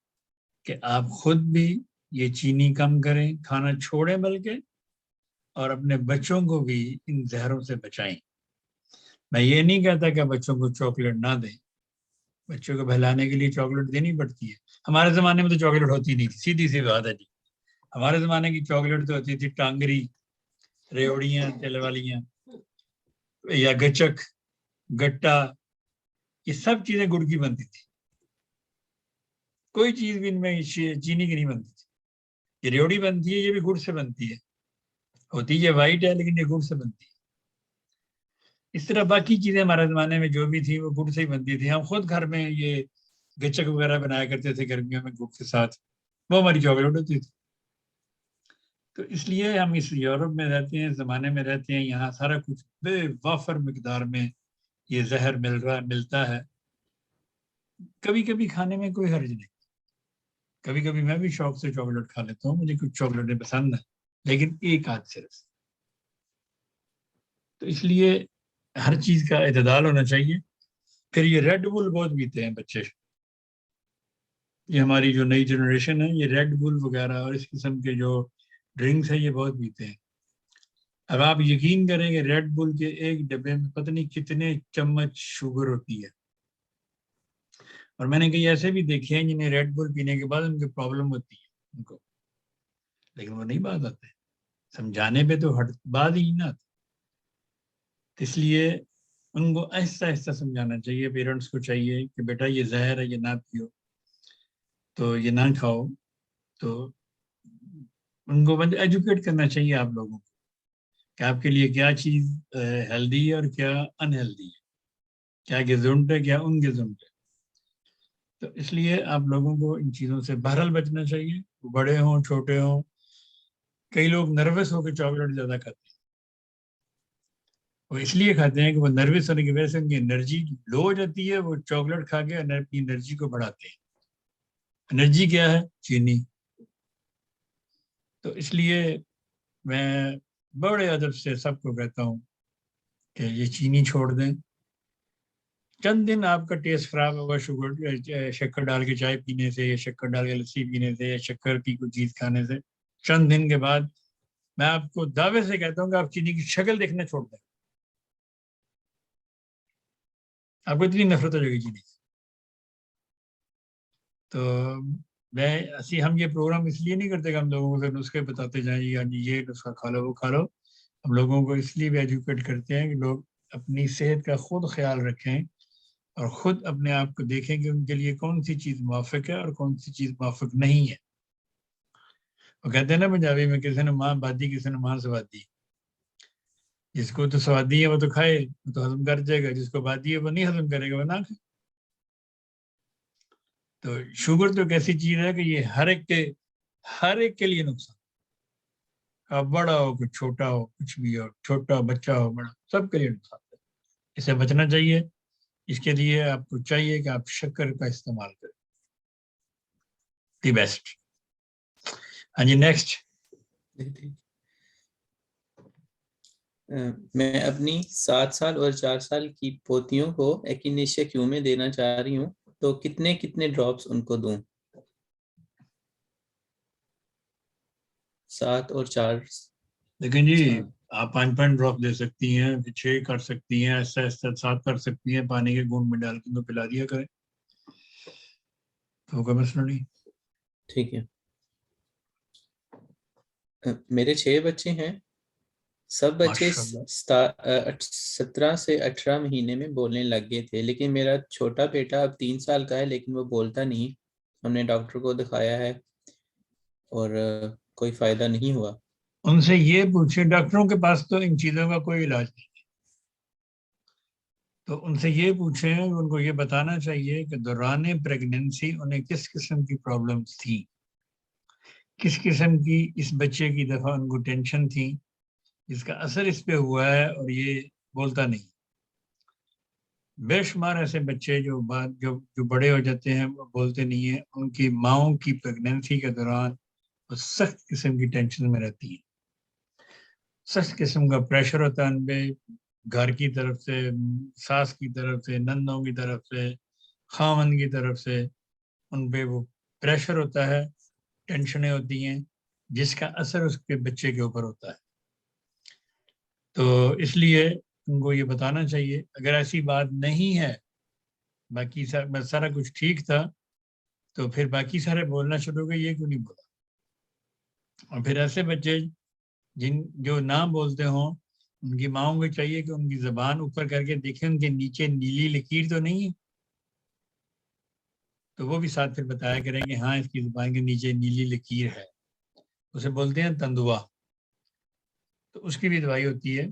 کہ آپ خود بھی یہ چینی کم کریں، کھانا چھوڑیں بلکہ، اور اپنے بچوں کو بھی ان زہروں سے بچائیں. میں یہ نہیں کہتا کہ بچوں کو چاکلیٹ نہ دیں، بچوں کو بہلانے کے لیے چاکلیٹ دینی پڑتی ہے. ہمارے زمانے میں تو چاکلیٹ ہوتی نہیں تھی، سیدھی سی بات ہے جی. ہمارے زمانے کی چاکلیٹ تو ہوتی تھی ٹانگری، ریوڑیاں تیل والیاں، یا گچک، گٹا، یہ سب چیزیں گڑ کی بنتی تھی. کوئی چیز بھی ان میں چینی کی نہیں بنتی تھی. یہ ریوڑی بنتی ہے، یہ بھی گڑ سے بنتی ہے، ہوتی یہ وائٹ ہے لیکن یہ گڑ سے بنتی ہے. اس طرح باقی چیزیں ہمارے زمانے میں جو بھی تھی وہ گڑ سے ہی بنتی تھی. ہم خود گھر میں یہ گچک وغیرہ بنایا کرتے تھے گرمیوں میں گڑ کے ساتھ، وہ ہماری چاکلیٹ ہوتی تھی. تو اس لیے ہم اس یورپ میں رہتے ہیں، زمانے میں رہتے ہیں، یہاں سارا کچھ بے وافر مقدار میں یہ زہر ملتا ہے. کبھی کبھی کھانے میں کوئی حرج نہیں. کبھی کبھی میں بھی شوق سے چاکلیٹ کھا لیتا ہوں، مجھے کچھ چاکلیٹیں پسند ہیں، لیکن ایک آدھ صرف. تو اس لیے ہر چیز کا اعتدال ہونا چاہیے. پھر یہ ریڈ بل بہت پیتے ہیں بچے. یہ ہماری جو نئی جنریشن ہے یہ ریڈ بل وغیرہ اور اس قسم کے جو ڈرنکس ہیں یہ بہت پیتے ہیں. اب آپ یقین کریں کہ ریڈ بل کے ایک ڈبے میں پتہ نہیں کتنے چمچ شوگر ہوتی ہے. اور میں نے کئی ایسے بھی دیکھے ہیں جنہیں ریڈ بل پینے کے بعد ان کی پرابلم ہوتی ہے ان کو، لیکن وہ نہیں بات آتے سمجھانے پہ، تو بات ہی نہ آتی. اس لیے ان کو آہستہ آہستہ سمجھانا چاہیے. پیرنٹس کو چاہیے کہ بیٹا یہ زہر ہے، یہ نہ پیو، تو یہ نہ کھاؤ. تو ان کو ایجوکیٹ کرنا چاہیے آپ لوگوں کو کہ آپ کے لیے کیا چیز ہیلدی ہے اور کیا انہیلدی ہے، کیا غذائیت ہے کیا ان غذائیت ہے. تو اس لیے آپ لوگوں کو ان چیزوں سے بہرحال بچنا چاہیے، بڑے ہوں چھوٹے ہوں. کئی لوگ نروس ہو کے چاکلیٹ زیادہ کھاتے ہیں، وہ اس لیے کھاتے ہیں کہ وہ نروس ہونے کی وجہ سے ان کی انرجی لو ہو جاتی ہے، وہ چاکلیٹ کھا کے اپنی انرجی کو بڑھاتے ہیں. انرجی کیا ہے؟ چینی. تو اس لیے میں بڑے ادب سے سب کو کہتا ہوں کہ یہ چینی چھوڑ دیں. چند دن آپ کا ٹیسٹ خراب ہوگا شکر ڈال کے چائے پینے سے، یا شکر ڈال کے لسی پینے سے، یا شکر کی کوئی چیز کھانے سے. چند دن کے بعد میں آپ کو دعوے سے کہتا ہوں کہ آپ چینی کی شکل دیکھنا چھوڑ دیں. آپ کو اتنی نفرت ہو جائے گی چینی سے. تو ہم یہ پروگرام اس لیے نہیں کرتے کہ ہم لوگوں کو نسخے بتاتے جائیں یہ نسخہ کھا لو وہ کھا لو. ہم لوگوں کو اس لیے بھی ایجوکیٹ کرتے ہیں کہ لوگ اپنی صحت کا خود خیال رکھیں اور خود اپنے آپ کو دیکھیں کہ ان کے لیے کون سی چیز موافق ہے اور کون سی چیز موافق نہیں ہے. وہ کہتے ہیں نا پنجابی میں، کسی نے ماں بادی کسی نے ماں سوادی. جس کو تو سوادی ہے وہ تو کھائے، وہ تو ہضم کر جائے گا. جس کو بادی ہے وہ نہیں ہضم کرے گا، وہ نہ کھائے. تو شوگر تو ایک ایسی چیز ہے کہ یہ ہر ایک کے لیے نقصان. آپ بڑا ہو کہ چھوٹا ہو، کچھ بھی ہو، چھوٹا بچہ ہو بڑا، سب کے لیے نقصان ہے. اسے بچنا چاہیے. اس کے لیے آپ کو چاہیے کہ آپ شکر کا استعمال کریں. The best. ہاں جی نیکسٹ. میں اپنی 7 سال اور 4 سال کی پوتیوں کو ایکینیشیا کیو میں دینا چاہ رہی ہوں، تو کتنے ڈراپس ان کو دوں؟ 7 اور 4 لیکن جی سال. آپ 5 ڈراپ دے سکتی ہیں، 6 کر سکتی ہیں، ایسا 7 کر سکتی ہیں. پانی کے گونڈ میں ڈال کے تو پلا دیا کریں، تو کوئی مسئلہ نہیں. ٹھیک ہے. میرے 6 بچے ہیں. سب بچے ماشاء اللہ. 17 سے 18 مہینے میں بولنے لگ گئے تھے، لیکن میرا چھوٹا بیٹا اب 3 سال کا ہے لیکن وہ بولتا نہیں. ہم نے ڈاکٹر کو دکھایا ہے اور کوئی فائدہ نہیں ہوا. ان سے یہ پوچھیں، ڈاکٹروں کے پاس تو ان چیزوں کا کوئی علاج نہیں، تو ان سے یہ پوچھیں، ان کو یہ بتانا چاہیے کہ دوران پریگننسی انہیں کس قسم کی پرابلمس تھی، کس قسم کی اس بچے کی دفعہ ان کو ٹینشن تھی جس کا اثر اس پہ ہوا ہے اور یہ بولتا نہیں. بے شمار ایسے بچے جو بڑے ہو جاتے ہیں وہ بولتے نہیں ہیں. ان کی ماؤں کی پریگننسی کے دوران وہ سخت قسم کی ٹینشن میں رہتی ہیں، سخت قسم کا پریشر ہوتا ہے ان پہ، گھر کی طرف سے، ساس کی طرف سے، نندوں کی طرف سے، خاوند کی طرف سے. ان پہ وہ پریشر ہوتا ہے، ٹینشنیں ہوتی ہیں جس کا اثر اس کے بچے کے اوپر ہوتا ہے. تو اس لیے ان کو یہ بتانا چاہیے. اگر ایسی بات نہیں ہے، باقی سارا کچھ ٹھیک تھا، تو پھر باقی سارے بولنا شروع گئے، یہ کیوں نہیں بولا. اور پھر ایسے بچے جو نہ بولتے ہوں، ان کی ماؤں کو چاہیے کہ ان کی زبان اوپر کر کے دیکھیں ان کے نیچے نیلی لکیر تو نہیں ہے، تو وہ بھی ساتھ پھر بتایا کریں کہ ہاں اس کی زبان کے نیچے نیلی لکیر ہے. اسے بولتے ہیں تندوا. تو اس کی بھی دوائی ہوتی ہے،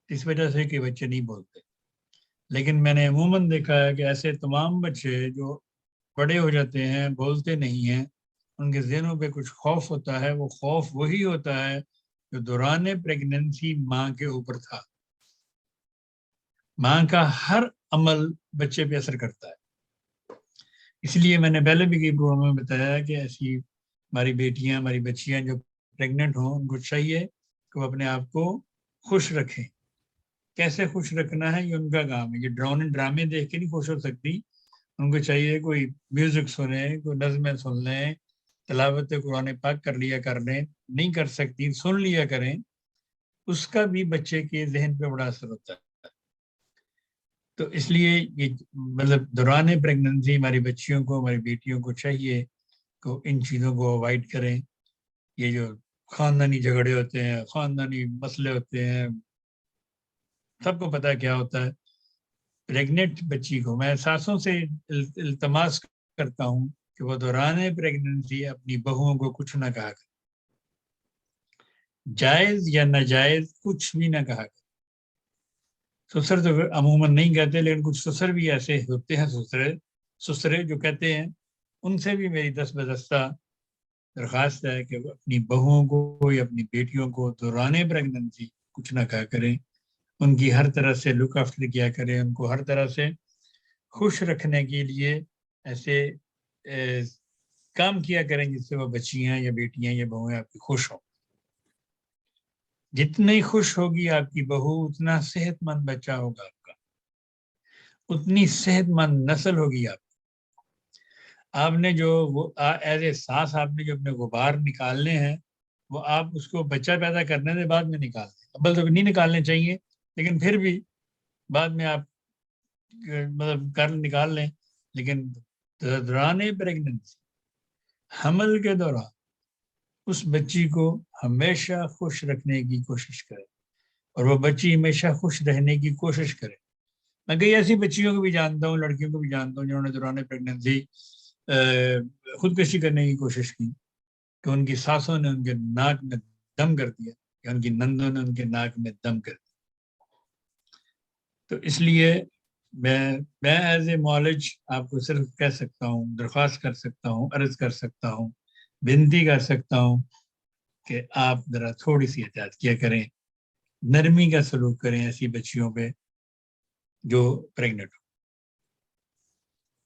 اس وجہ سے کہ بچے نہیں بولتے. لیکن میں نے عموماً دیکھا ہے کہ ایسے تمام بچے جو بڑے ہو جاتے ہیں بولتے نہیں ہیں، ان کے ذہنوں پہ کچھ خوف ہوتا ہے. وہ خوف وہی ہوتا ہے جو دوران پریگننسی ماں کے اوپر تھا. ماں کا ہر عمل بچے پہ اثر کرتا ہے. اس لیے میں نے پہلے بھی کئی پروگرام میں بتایا کہ ایسی ہماری بیٹیاں، ہماری بچیاں جو پریگننٹ ہوں، ان کو چاہیے کہ وہ اپنے آپ کو خوش رکھیں. کیسے خوش رکھنا ہے یہ ان کا کام ہے. یہ ڈرامے دیکھ کے نہیں خوش ہو سکتی. ان کو چاہیے کوئی میوزک سنیں، کوئی نظمیں سن لیں، تلاوت قرآن پاک کر لیا کر لیں. نہیں کر سکتی، سن لیا کریں. اس کا بھی بچے کے ذہن پہ بڑا اثر ہوتا ہے. تو اس لیے یہ مطلب دوران پریگننسی ہماری بچیوں کو، ہماری بیٹیوں کو چاہیے کہ ان چیزوں کو اوائڈ کریں. یہ جو خاندانی جھگڑے ہوتے ہیں، خاندانی مسئلے ہوتے ہیں، سب کو پتا ہے کیا ہوتا ہے. پریگننٹ بچی کو میں ساسوں سے التماس کرتا ہوں کہ وہ دوران پریگننسی اپنی بہوؤں کو کچھ نہ کہا کریں. جائز یا ناجائز کچھ بھی نہ کہا کریں. سسر تو عموماً نہیں کہتے، لیکن کچھ سسر بھی ایسے ہوتے ہیں سسرے جو کہتے ہیں. ان سے بھی میری دست بدستہ درخواست ہے کہ وہ اپنی بہوؤں کو یا اپنی بیٹیوں کو دوران پریگننسی کچھ نہ کہا کریں. ان کی ہر طرح سے لک آفٹر کیا کریں، ان کو ہر طرح سے خوش رکھنے کے لیے ایسے کام کیا کریں جس سے وہ بچیاں یا بیٹیاں یا بہویں آپ کی خوش ہوں. جتنی خوش ہوگی آپ کی بہو اتنا صحت مند بچہ ہوگا آپ کا، اتنی صحت مند نسل ہوگی آپ. آپ نے جو ایز اے سانس آپ نے جو اپنے غبار نکالنے ہیں وہ آپ اس کو بچہ پیدا کرنے کے بعد میں نکال دیں. ابل تو نہیں نکالنے چاہیے، لیکن پھر بھی بعد میں آپ مطلب نکال لیں. لیکن دوران پریگننسی، حمل کے دوران اس بچی کو ہمیشہ خوش رکھنے کی کوشش کرے، اور وہ بچی ہمیشہ خوش رہنے کی کوشش کرے. میں کئی ایسی بچیوں کو بھی جانتا ہوں، لڑکیوں کو بھی جانتا ہوں جنہوں نے دوران پریگننسی خودکشی کرنے کی کوشش کی کہ ان کی ساسوں نے ان کے ناک میں دم کر دیا یا ان کی نندوں نے ان کے ناک میں دم کر دیا. تو اس لیے میں ایز اے معالج آپ کو صرف کہہ سکتا ہوں، درخواست کر سکتا ہوں، عرض کر سکتا ہوں، بنتی کر سکتا ہوں کہ آپ ذرا تھوڑی سی احتیاط کیا کریں، نرمی کا سلوک کریں ایسی بچیوں پہ جو پریگنٹ ہو.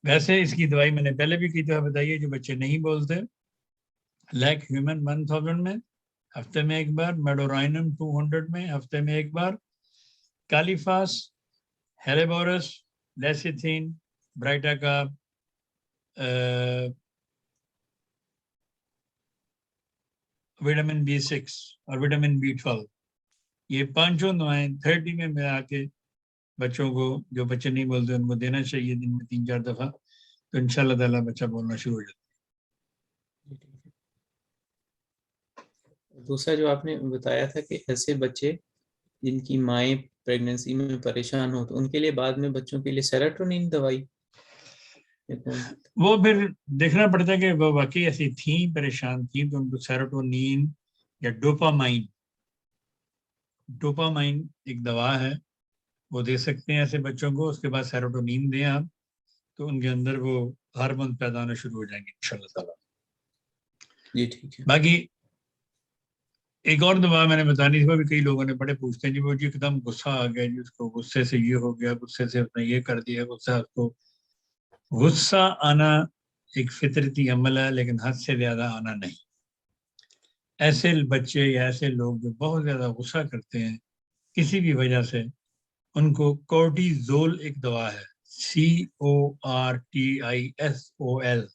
ویسے اس کی دوائی میں نے پہلے بھی کی دفعہ بتائی ہے. جو بچے نہیں بولتے، لیک ہیومن 1000 میں ہفتے میں ایک بار، میڈورائنم 200 میں ہفتے میں ایک بار، کالیفاس، ہیلیبورس، لیسیتھین، برائٹا کا وٹامن B6 اور وٹامن B12، یہ پانچوں دوائیں 30 میں ملا کے بچوں کو، جو بچے نہیں بولتے ان کو دینا چاہیے دن میں 3-4 دفعہ. تو انشاءاللہ تعالیٰ بچہ بولنا شروع ہو جاتا ہے. دوسرا جو آپ نے بتایا تھا کہ ایسے بچے جن کی مائیں پریگننسی میں پریشان ہو تو ان کے لیے بعد میں بچوں کے لیے سیروٹونین دوائی، وہ پھر دیکھنا پڑتا ہے کہ وہ واقعی ایسی تھیں، پریشان تھیں، تو ان کو سیروٹونین یا ڈوپامائن ایک دوا ہے، وہ دے سکتے ہیں ایسے بچوں کو. اس کے بعد سیروٹونین دیں آپ، تو ان کے اندر وہ ہارمون پیدا ہونا شروع ہو جائیں گے انشاءاللہ تعالیٰ. جی ٹھیک ہے. باقی ایک اور دوا میں نے بتانی تھی، وہ بھی کئی لوگوں نے بڑے پوچھتے ہیں جی وہ جی ایک دم غصہ آ گیا جی اس کو، غصے سے یہ ہو گیا، غصے سے اس نے یہ کر دیا، غصہ آنا ایک فطرتی عمل ہے، لیکن حد سے زیادہ آنا نہیں. ایسے بچے یا ایسے لوگ جو بہت زیادہ غصہ کرتے ہیں کسی بھی وجہ سے، ان کو کورٹیزول ایک دوا ہے، CORTISOL.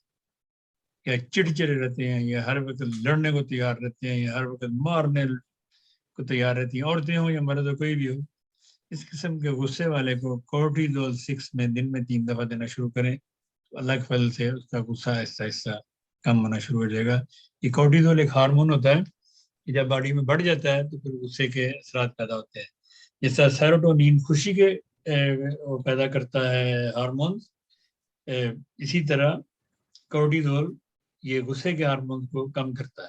یا چڑچڑے رہتے ہیں، یا ہر وقت لڑنے کو تیار رہتے ہیں، یا ہر وقت مارنے کو تیار رہتی ہیں، عورتیں ہوں یا مرد ہو، کوئی بھی ہو. اس قسم کے غصے والے کو کورٹیزول 6 میں دن میں 3 دفعہ دینا شروع کریں تو اللہ کے فضل سے اس کا غصہ آہستہ آہستہ کم ہونا شروع ہو جائے گا. یہ کورٹیزول ایک ہارمون ہوتا ہے کہ جب باڈی میں بڑھ جاتا ہے تو پھر غصے کے اثرات پیدا ہوتے ہیں. جس طرح سیروٹونین خوشی کے پیدا کرتا ہے ہارمون، اسی طرح کورٹیزول یہ غصے کے ہارمون کو کم کرتا ہے.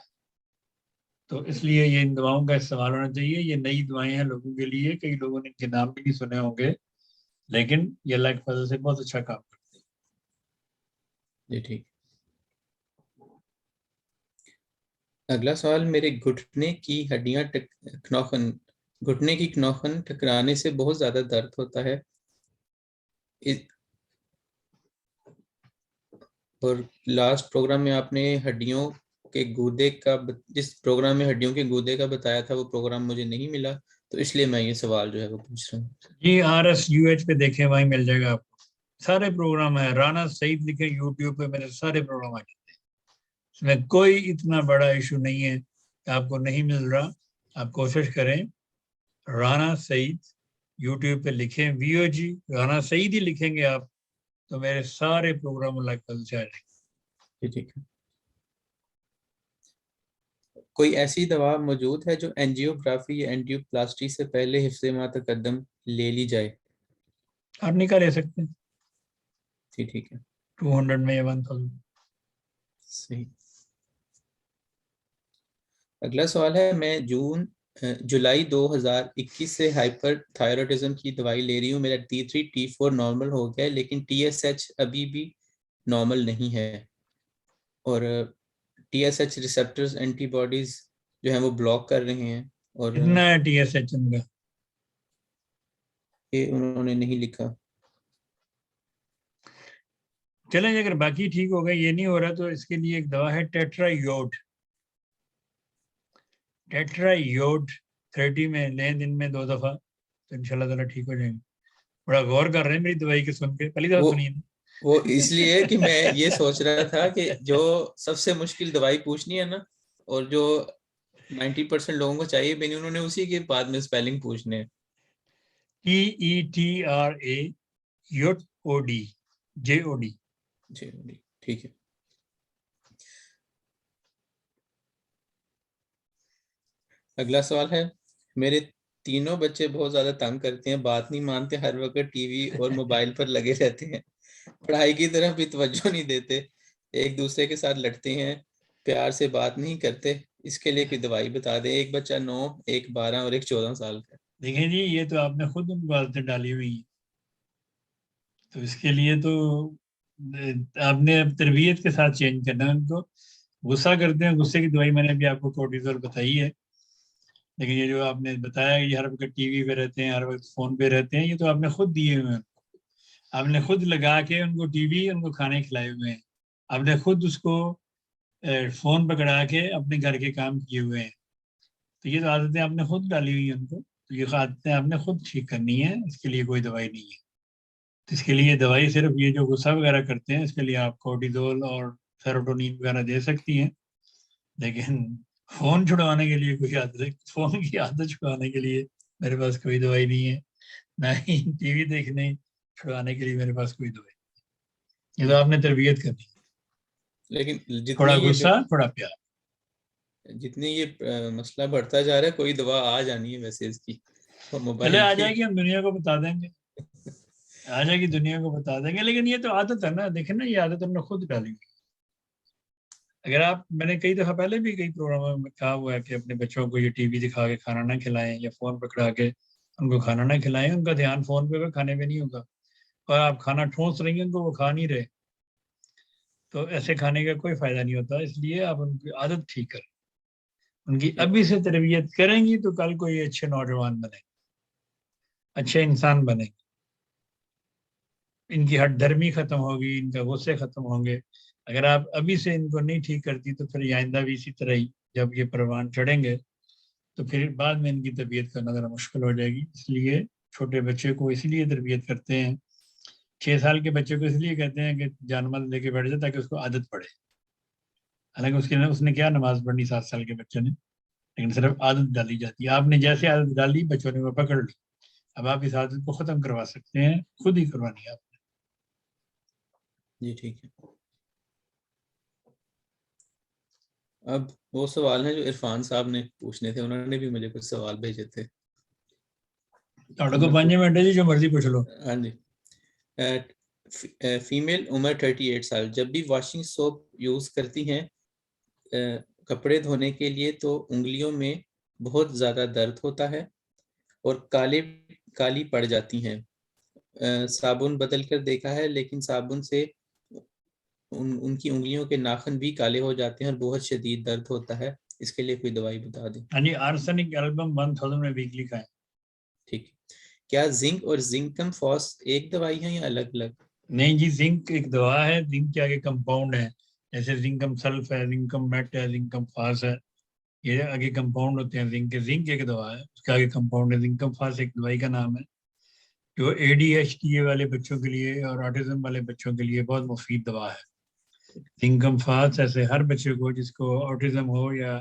تو اس لیے یہ ان دواؤں کا استعمال ہونا چاہیے. یہ نئی دوائیں ہیں لوگوں کے لیے، کئی لوگوں نے ان کے نام بھی نہیں سنے ہوں گے، لیکن یہ اللہ کے فضل سے بہت اچھا کام کرتے ہیں. جی ٹھیک. اگلا سوال، میرے گھٹنے کی ہڈیاں گھٹنے کی کنوکن ٹکرانے سے بہت زیادہ درد ہوتا ہے، اور لاسٹ پروگرام میں آپ نے ہڈیوں کے گودے کا جس پروگرام میں ہڈیوں کے گودے کا بتایا تھا وہ پروگرام مجھے نہیں ملا، تو اس لیے میں یہ سوال جو ہے وہ پوچھ رہا ہوں. جی RSUH پہ دیکھیں، وہیں مل جائے گا آپ کو. سارے پروگرام ہیں، رانا سعید لکھیں یوٹیوب پہ، میرے سارے پروگرام آ جاتے ہیں. اس میں کوئی اتنا بڑا ایشو نہیں ہے کہ آپ کو نہیں مل رہا. آپ کوشش کریں، رانا سعید یوٹیوب پہ لکھیں، VOG رانا سعید ہی لکھیں گے آپ تو میرے سارے پروگرام اللہ کے فضل سے آ جائیں گے. ٹھیک ہے. کوئی ایسی دوا موجود ہے جو اینجیوگرافی یا اینجیو پلاسٹی سے پہلے حفظ ما تقدم لے لی جائے؟ آپ نکال لے سکتے ہیں ٹھیک ہے. 200 میں یا 1000. صحیح. اگلا سوال ہے، میں جولائی 2021 سے ہائپر تھائرائڈزم کی دوائی لے رہی ہوں. میرا T3 T4 نارمل ہو گیا ہے، لیکن TSH ابھی بھی نارمل نہیں ہے، اور TSH ریسپٹرز اینٹی باڈیز جو ہیں وہ بلاک کر رہے ہیں. اور کتنا ہے ٹی ایس ایچ ان کا؟ یہ انہوں نے نہیں لکھا. چلیں اگر باقی ٹھیک ہوگا، یہ نہیں ہو رہا تو اس کے لیے ایک دوا ہے ٹیٹرایوڈ. ٹیٹرایوڈ 30 میں لیں دن میں 2 دفعہ، تو انشاءاللہ تعالیٰ ٹھیک ہو جائیں گے. بڑا غور کر رہے ہیں میری دوائی کے سن کے، پہلی دفعہ وہ سنی ہے. وہ اس لیے کہ میں یہ سوچ رہا تھا کہ جو سب سے مشکل دوائی پوچھنی ہے نا، اور جو 90% لوگوں کو چاہیے بھی نہیں، انہوں نے اسی کے بعد میں اسپیلنگ پوچھنے ہیں. TETRAYOD JOD. جی ٹھیک ہے. اگلا سوال ہے، میرے تینوں بچے بہت زیادہ تنگ کرتے ہیں، بات نہیں مانتے، ہر وقت ٹی وی اور موبائل پر لگے رہتے ہیں، پڑھائی کی طرف بھی توجہ نہیں دیتے، ایک دوسرے کے ساتھ لڑتے ہیں، پیار سے بات نہیں کرتے. اس کے لیے کوئی دوائی بتا دیں. ایک بچہ 9، ایک 12 اور ایک 14 سال کا. دیکھیں جی، یہ تو آپ نے خود ان کو عادتیں ڈالی ہوئی ہیں، تو اس کے لیے تو آپ نے اب تربیت کے ساتھ چینج کرنا ہے ان کو. غصہ کرتے ہیں، غصے کی دوائی میں نے بھی آپ کو کورٹیزول بتائی ہے. لیکن یہ جو آپ نے بتایا کہ ہر وقت ٹی وی پہ رہتے ہیں، ہر وقت فون پہ رہتے ہیں، یہ تو آپ نے خود دیے ہوئے ہیں. آپ نے خود لگا کے ان کو ٹی وی، ان کو کھانے کھلائے ہوئے ہیں. آپ نے خود اس کو فون پکڑا کے اپنے گھر کے کام کیے ہوئے ہیں. تو یہ تو عادتیں آپ نے خود ڈالی ہوئی ہیں ان کو، تو یہ عادتیں آپ نے خود ٹھیک کرنی ہے. اس کے لیے کوئی دوائی نہیں ہے. تو اس کے لیے دوائی صرف یہ جو غصہ وغیرہ کرتے ہیں، اس کے لیے آپ کورٹیزول اور سیروٹونین وغیرہ دے سکتی ہیں. لیکن فون چھڑوانے کے لیے کوئی عادت، فون کی عادت چھڑوانے کے لیے میرے پاس کوئی دوائی نہیں ہے، نہ ہی ٹی وی دیکھنے چھڑوانے کے لیے میرے پاس کوئی دوائی نہیں. یہ تو آپ نے تربیت کرنی ہے. لیکن تھوڑا غصہ، تھوڑا پیار. جتنی یہ مسئلہ بڑھتا جا رہا ہے، کوئی دوا آ جانی ہے ویسے اس کی، چلے موبائل آ کی. جائے گی، ہم دنیا کو بتا دیں گے، آ جائے گی دنیا کو بتا دیں گے. لیکن یہ تو عادت ہے نا، دیکھیں نا، یہ عادت ہم نے خود ڈالی ہوئی. اگر آپ، میں نے کئی دفعہ پہلے بھی کئی پروگراموں میں کہا ہوا ہے کہ اپنے بچوں کو یہ ٹی وی دکھا کے کھانا نہ کھلائیں، یا فون پکڑا کے ان کو کھانا نہ کھلائیں. ان کا دھیان فون پہ کھانے پہ نہیں ہوگا، اور آپ کھانا ٹھونس رہی ہیں ان کو، وہ کھا نہیں رہے. تو ایسے کھانے کا کوئی فائدہ نہیں ہوتا. اس لیے آپ ان کی عادت ٹھیک کریں، ان کی ابھی سے تربیت کریں گی تو کل کو یہ اچھے نوجوان بنے، اچھے انسان بنے. ان کی ہٹ دھرمی ختم ہوگی، ان کا غصے ختم ہوں گے. اگر آپ ابھی سے ان کو نہیں ٹھیک کرتی تو پھر آئندہ بھی اسی طرح ہی جب یہ پروان چڑھیں گے تو پھر بعد میں ان کی تربیت کرنا ذرا مشکل ہو جائے گی. اس لیے چھوٹے بچے کو اس لیے تربیت کرتے ہیں، 6 سال کے بچے کو اس لیے کہتے ہیں کہ جانماز لے کے بیٹھ جائے تاکہ اس کو عادت پڑے. حالانکہ اس نے کیا نماز پڑھنی 7 سال کے بچے نے، لیکن صرف عادت ڈالی جاتی ہے. آپ نے جیسے عادت ڈالی، بچوں نے وہ پکڑ لی. اب آپ اس عادت کو ختم کروا سکتے ہیں، خود ہی کروانی ہے آپ. جی ٹھیک ہے. اب وہ سوال ہیں جو عرفان صاحب نے پوچھنے تھے، انہوں نے بھی مجھے کچھ سوال بھیجے تھے. کو 5 منٹ ہے جی، جو مرضی پوچھ لو. ہاں جی. فیمیل عمر 38 سال، جب بھی واشنگ سوپ یوز کرتی ہیں کپڑے دھونے کے لیے تو انگلیوں میں بہت زیادہ درد ہوتا ہے اور کالی پڑ جاتی ہیں. صابن بدل کر دیکھا ہے، لیکن صابن سے ان کی انگلیوں کے ناخن بھی کالے ہو جاتے ہیں اور بہت شدید درد ہوتا ہے. اس کے لیے کوئی دوائی بتا دیں. ہاں جی، آرسنک البم 1000 میں ویکلی کا ہے. ٹھیک ہے. کیا زنک اور زنکم فاس ایک دوائی ہے یا الگ الگ؟ نہیں جی، زنک ایک دوا ہے. زنک کے آگے کمپاؤنڈ ہے، جیسے زنکم سلف ہے، زنکم میٹ ہے، زنکم فاس ہے. یہ آگے کمپاؤنڈ ہوتے ہیں. زنک ایک دوا ہے، اس کے آگے کمپاؤنڈ ہے. زنکم فاس ایک دوائی کا نام ہے جو ADHD والے بچوں کے لیے اور آٹزم والے بچوں کے لیے بہت مفید دوا ہے. زنکم فاس ایسے ہر بچے کو جس کو آٹزم ہو یا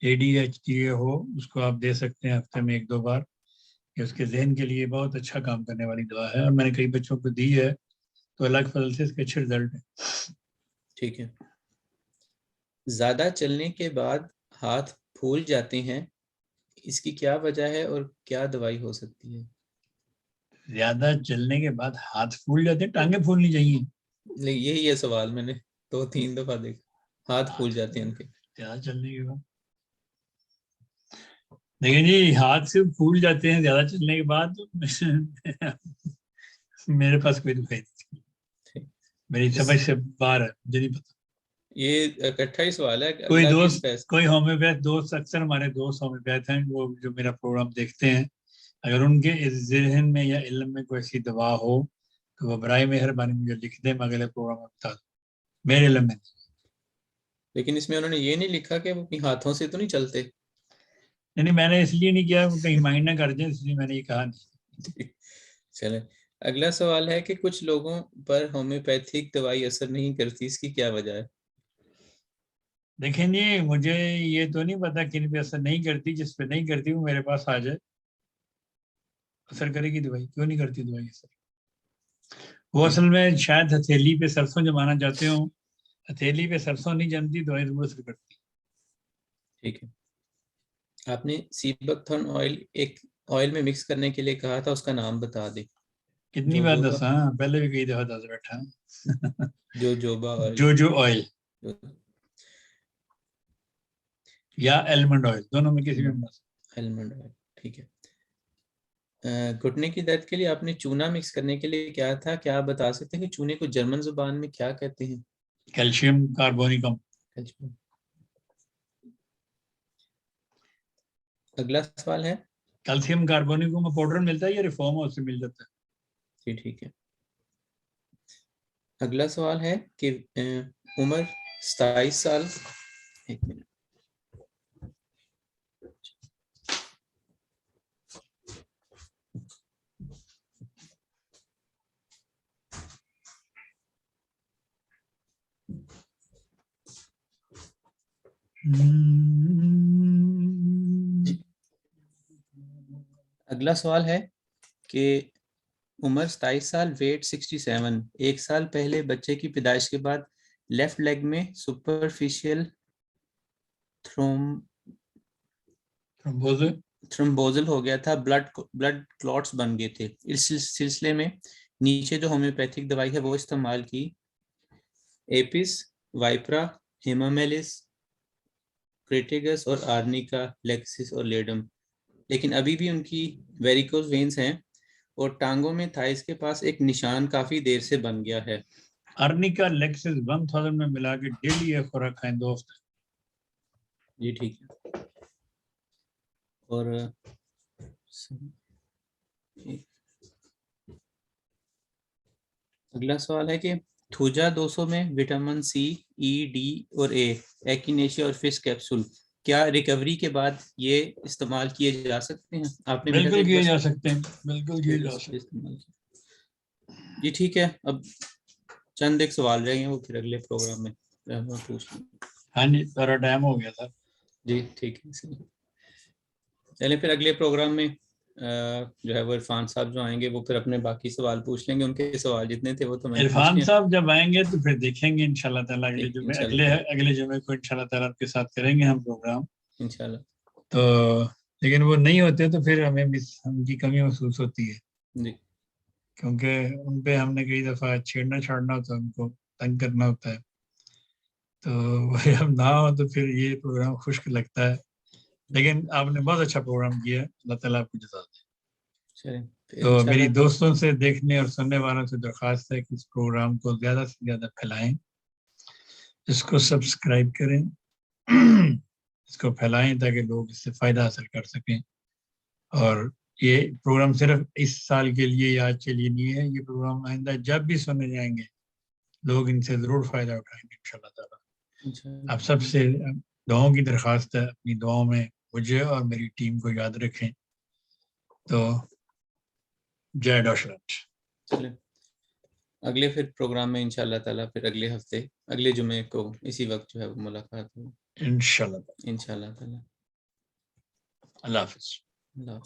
ADHD ہو، اس کو آپ دے سکتے ہیں ہفتے میں 1-2 بار. یہ اس کے ذہن کے لیے بہت اچھا کام کرنے والی دوا ہے، اور میں نے کئی بچوں کو دی ہے تو اللہ کے فضل سے اس کے اچھے رزلٹ ہیں. ٹھیک ہے. زیادہ چلنے کے بعد ہاتھ پھول جاتے ہیں، اس کی کیا وجہ ہے اور کیا دوائی ہو سکتی ہے؟ زیادہ چلنے کے بعد ہاتھ پھول جاتے ہیں، ٹانگیں پھولنی چاہیے. نہیں، یہی ہے سوال، میں نے 2-3 دفعہ دیکھا ہاتھ پھول جاتے ہیں ان کے. زیادہ چلنے کے بعد دیکھیں جی ہاتھ سے پھول جاتے ہیں زیادہ چلنے کے بعد. میرے پاس کوئی دکھائی نہیں, میری سمجھ سے باہر ہے, مجھے نہیں پتا. یہ اکٹھا ہی سوال ہے. کوئی اللہ دوست, کس فیصلے. کوئی ہومیوپیتھ دوست, اکثر ہمارے دوست ہومیوپیتھ ہیں وہ جو میرا پروگرام دیکھتے ہیں, اگر ان کے اس ذہن میں یا علم میں کوئی ایسی دوا ہو تو وہ برائے مہربانی مجھے لکھ دیں, میں اگلے پروگرام میں بتا دوں. میرے علم میں نہیں. لیکن اس میں انہوں نے یہ نہیں لکھا کہ وہ اپنی ہاتھوں سے تو نہیں چلتے. نہیں, میں نے اس لیے نہیں کیا کہیں مائنڈ نہ کر دیں, اس لیے میں نے یہ کہا نہیں. چلیں, اگلا سوال ہے کہ کچھ لوگوں پر ہومیوپیتھک دوائی اثر نہیں کرتی, اس کی کیا وجہ ہے؟ دیکھیں جی مجھے یہ تو نہیں پتا کن پہ اثر نہیں کرتی, جس پہ نہیں کرتی وہ میرے پاس آ جائے. اثر کرے گی دوائی, کیوں نہیں کرتی دوائی اثر؟ وہ اصل میں شاید ہتھیلی پہ سرسوں جمانا چاہتے ہوں, ہتھیلی پہ سرسوں نہیں جمتی, دوائی ضرور اثر کرتی. ٹھیک ہے. آپ نے سیبکتھن آئل ایک آئل میں مکس کرنے کے لیے کہا تھا, اس کا نام بتا دیں. کتنی بار دسا, پہلے بھی کئی دفعہ دس بیٹھا. جوجوبا آئل, جو آئل یا المنڈ آئل, دونوں میں کسی بھی. المنڈ آئل, ٹھیک ہے. گھٹنے کی درد کے لیے آپ نے چونا مکس کرنے کے لیے کیا تھا, کیا آپ بتا سکتے ہیں کہ چونے کو جرمن زبان میں کیا کہتے ہیں؟ کیلشیم کاربونیکم. اگلا سوال ہے, کیلشیم کاربونیکم میں پاؤڈر ملتا ہے یا ریفارم ہاؤس سے مل جاتا ہے؟ جی ٹھیک ہے. اگلا سوال ہے کہ عمر 27 سال, ایک منٹ, اگلا سوال ہے کہ عمر 27 سال, ویٹ 67, ایک سال پہلے بچے کی پیدائش کے بعد لیفٹ لیگ میں سپرفیشل تھرومبوزل ہو گیا تھا, بلڈ کلوٹس بن گئے تھے. اس سلسلے میں نیچے جو ہومیوپیتھک دوائی ہے وہ استعمال کی, ایپس, وائپرا, ہیمامیلس, کریٹیگس اور آرنیکا, لیکسس اور لیڈم. لیکن ابھی بھی ان کی ویریکوز وینز ہیں اور ٹانگوں میں تھائز کے پاس ایک نشان کافی دیر سے بن گیا ہے. آرنیکا لیکسس 1000 میں ملا کے ڈیلی ایک خوراک کھائیں دوست. جی ٹھیک ہے. اور اگلا سوال ہے کہ تھوجا 200 میں وٹامن سی, ای, ڈی اور اے, ایکینیشیا اور فش کیپسول, کیا ریکوری کے بعد یہ استعمال کیے جا سکتے ہیں؟ آپ نے بالکل کیے جا سکتے ہیں, بالکل کیے جا سکتے ہیں. جی ٹھیک ہے. اب چند ایک سوال رہ گئے ہیں, وہ پھر اگلے پروگرام میں پوچھ لیں. ہاں جی, سارا ٹائم ہو گیا تھا. جی ٹھیک ہے. چلیں پھر اگلے پروگرام میں جو ہے وہ عرفان صاحب جو آئیں گے وہ پھر اپنے باقی سوال پوچھ لیں گے. ان کے سوال جتنے تھے وہ تو میں نے پوچھ عرفان لیا. صاحب جب آئیں گے تو پھر دیکھیں گے انشاءاللہ تعالیٰ اگلے جمعے, اگلے جمعے کو انشاءاللہ تعالیٰ آپ کے ساتھ کریں گے ہم پروگرام انشاءاللہ. تو لیکن وہ نہیں ہوتے تو پھر ہمیں ان کی کمی محسوس ہوتی ہے جی, کیونکہ ان پہ ہم نے کئی دفعہ چھیڑنا چھاڑنا ہوتا ہے, ان کو تنگ کرنا ہوتا ہے, تو ہم نہ ہو تو پھر یہ پروگرام خشک لگتا ہے. لیکن آپ نے بہت اچھا پروگرام کیا, اللہ تعالیٰ آپ کو جزا دے. تو میری دوستوں سے دیکھنے اور سننے والوں سے درخواست ہے کہ اس پروگرام کو زیادہ سے زیادہ پھیلائیں, اس کو سبسکرائب کریں, اس کو پھیلائیں تاکہ لوگ اس سے فائدہ حاصل کر سکیں. اور یہ پروگرام صرف اس سال کے لیے یا آج کے لیے نہیں ہے, یہ پروگرام آئندہ جب بھی سنے جائیں گے لوگ ان سے ضرور فائدہ اٹھائیں گے انشاءاللہ تعالیٰ. آپ سب سے دعاؤں کی درخواست ہے, اپنی دعاؤں میں مجھے اور میری ٹیم کو یاد رکھیں. تو جے ڈاشرٹ. چلیں اگلے پھر پروگرام میں انشاءاللہ تعالیٰ پھر اگلے ہفتے اگلے جمعے کو اسی وقت جو ہے وہ ملاقات ہو انشاءاللہ انشاءاللہ تعالیٰ. اللہ حافظ. اللہ حافظ.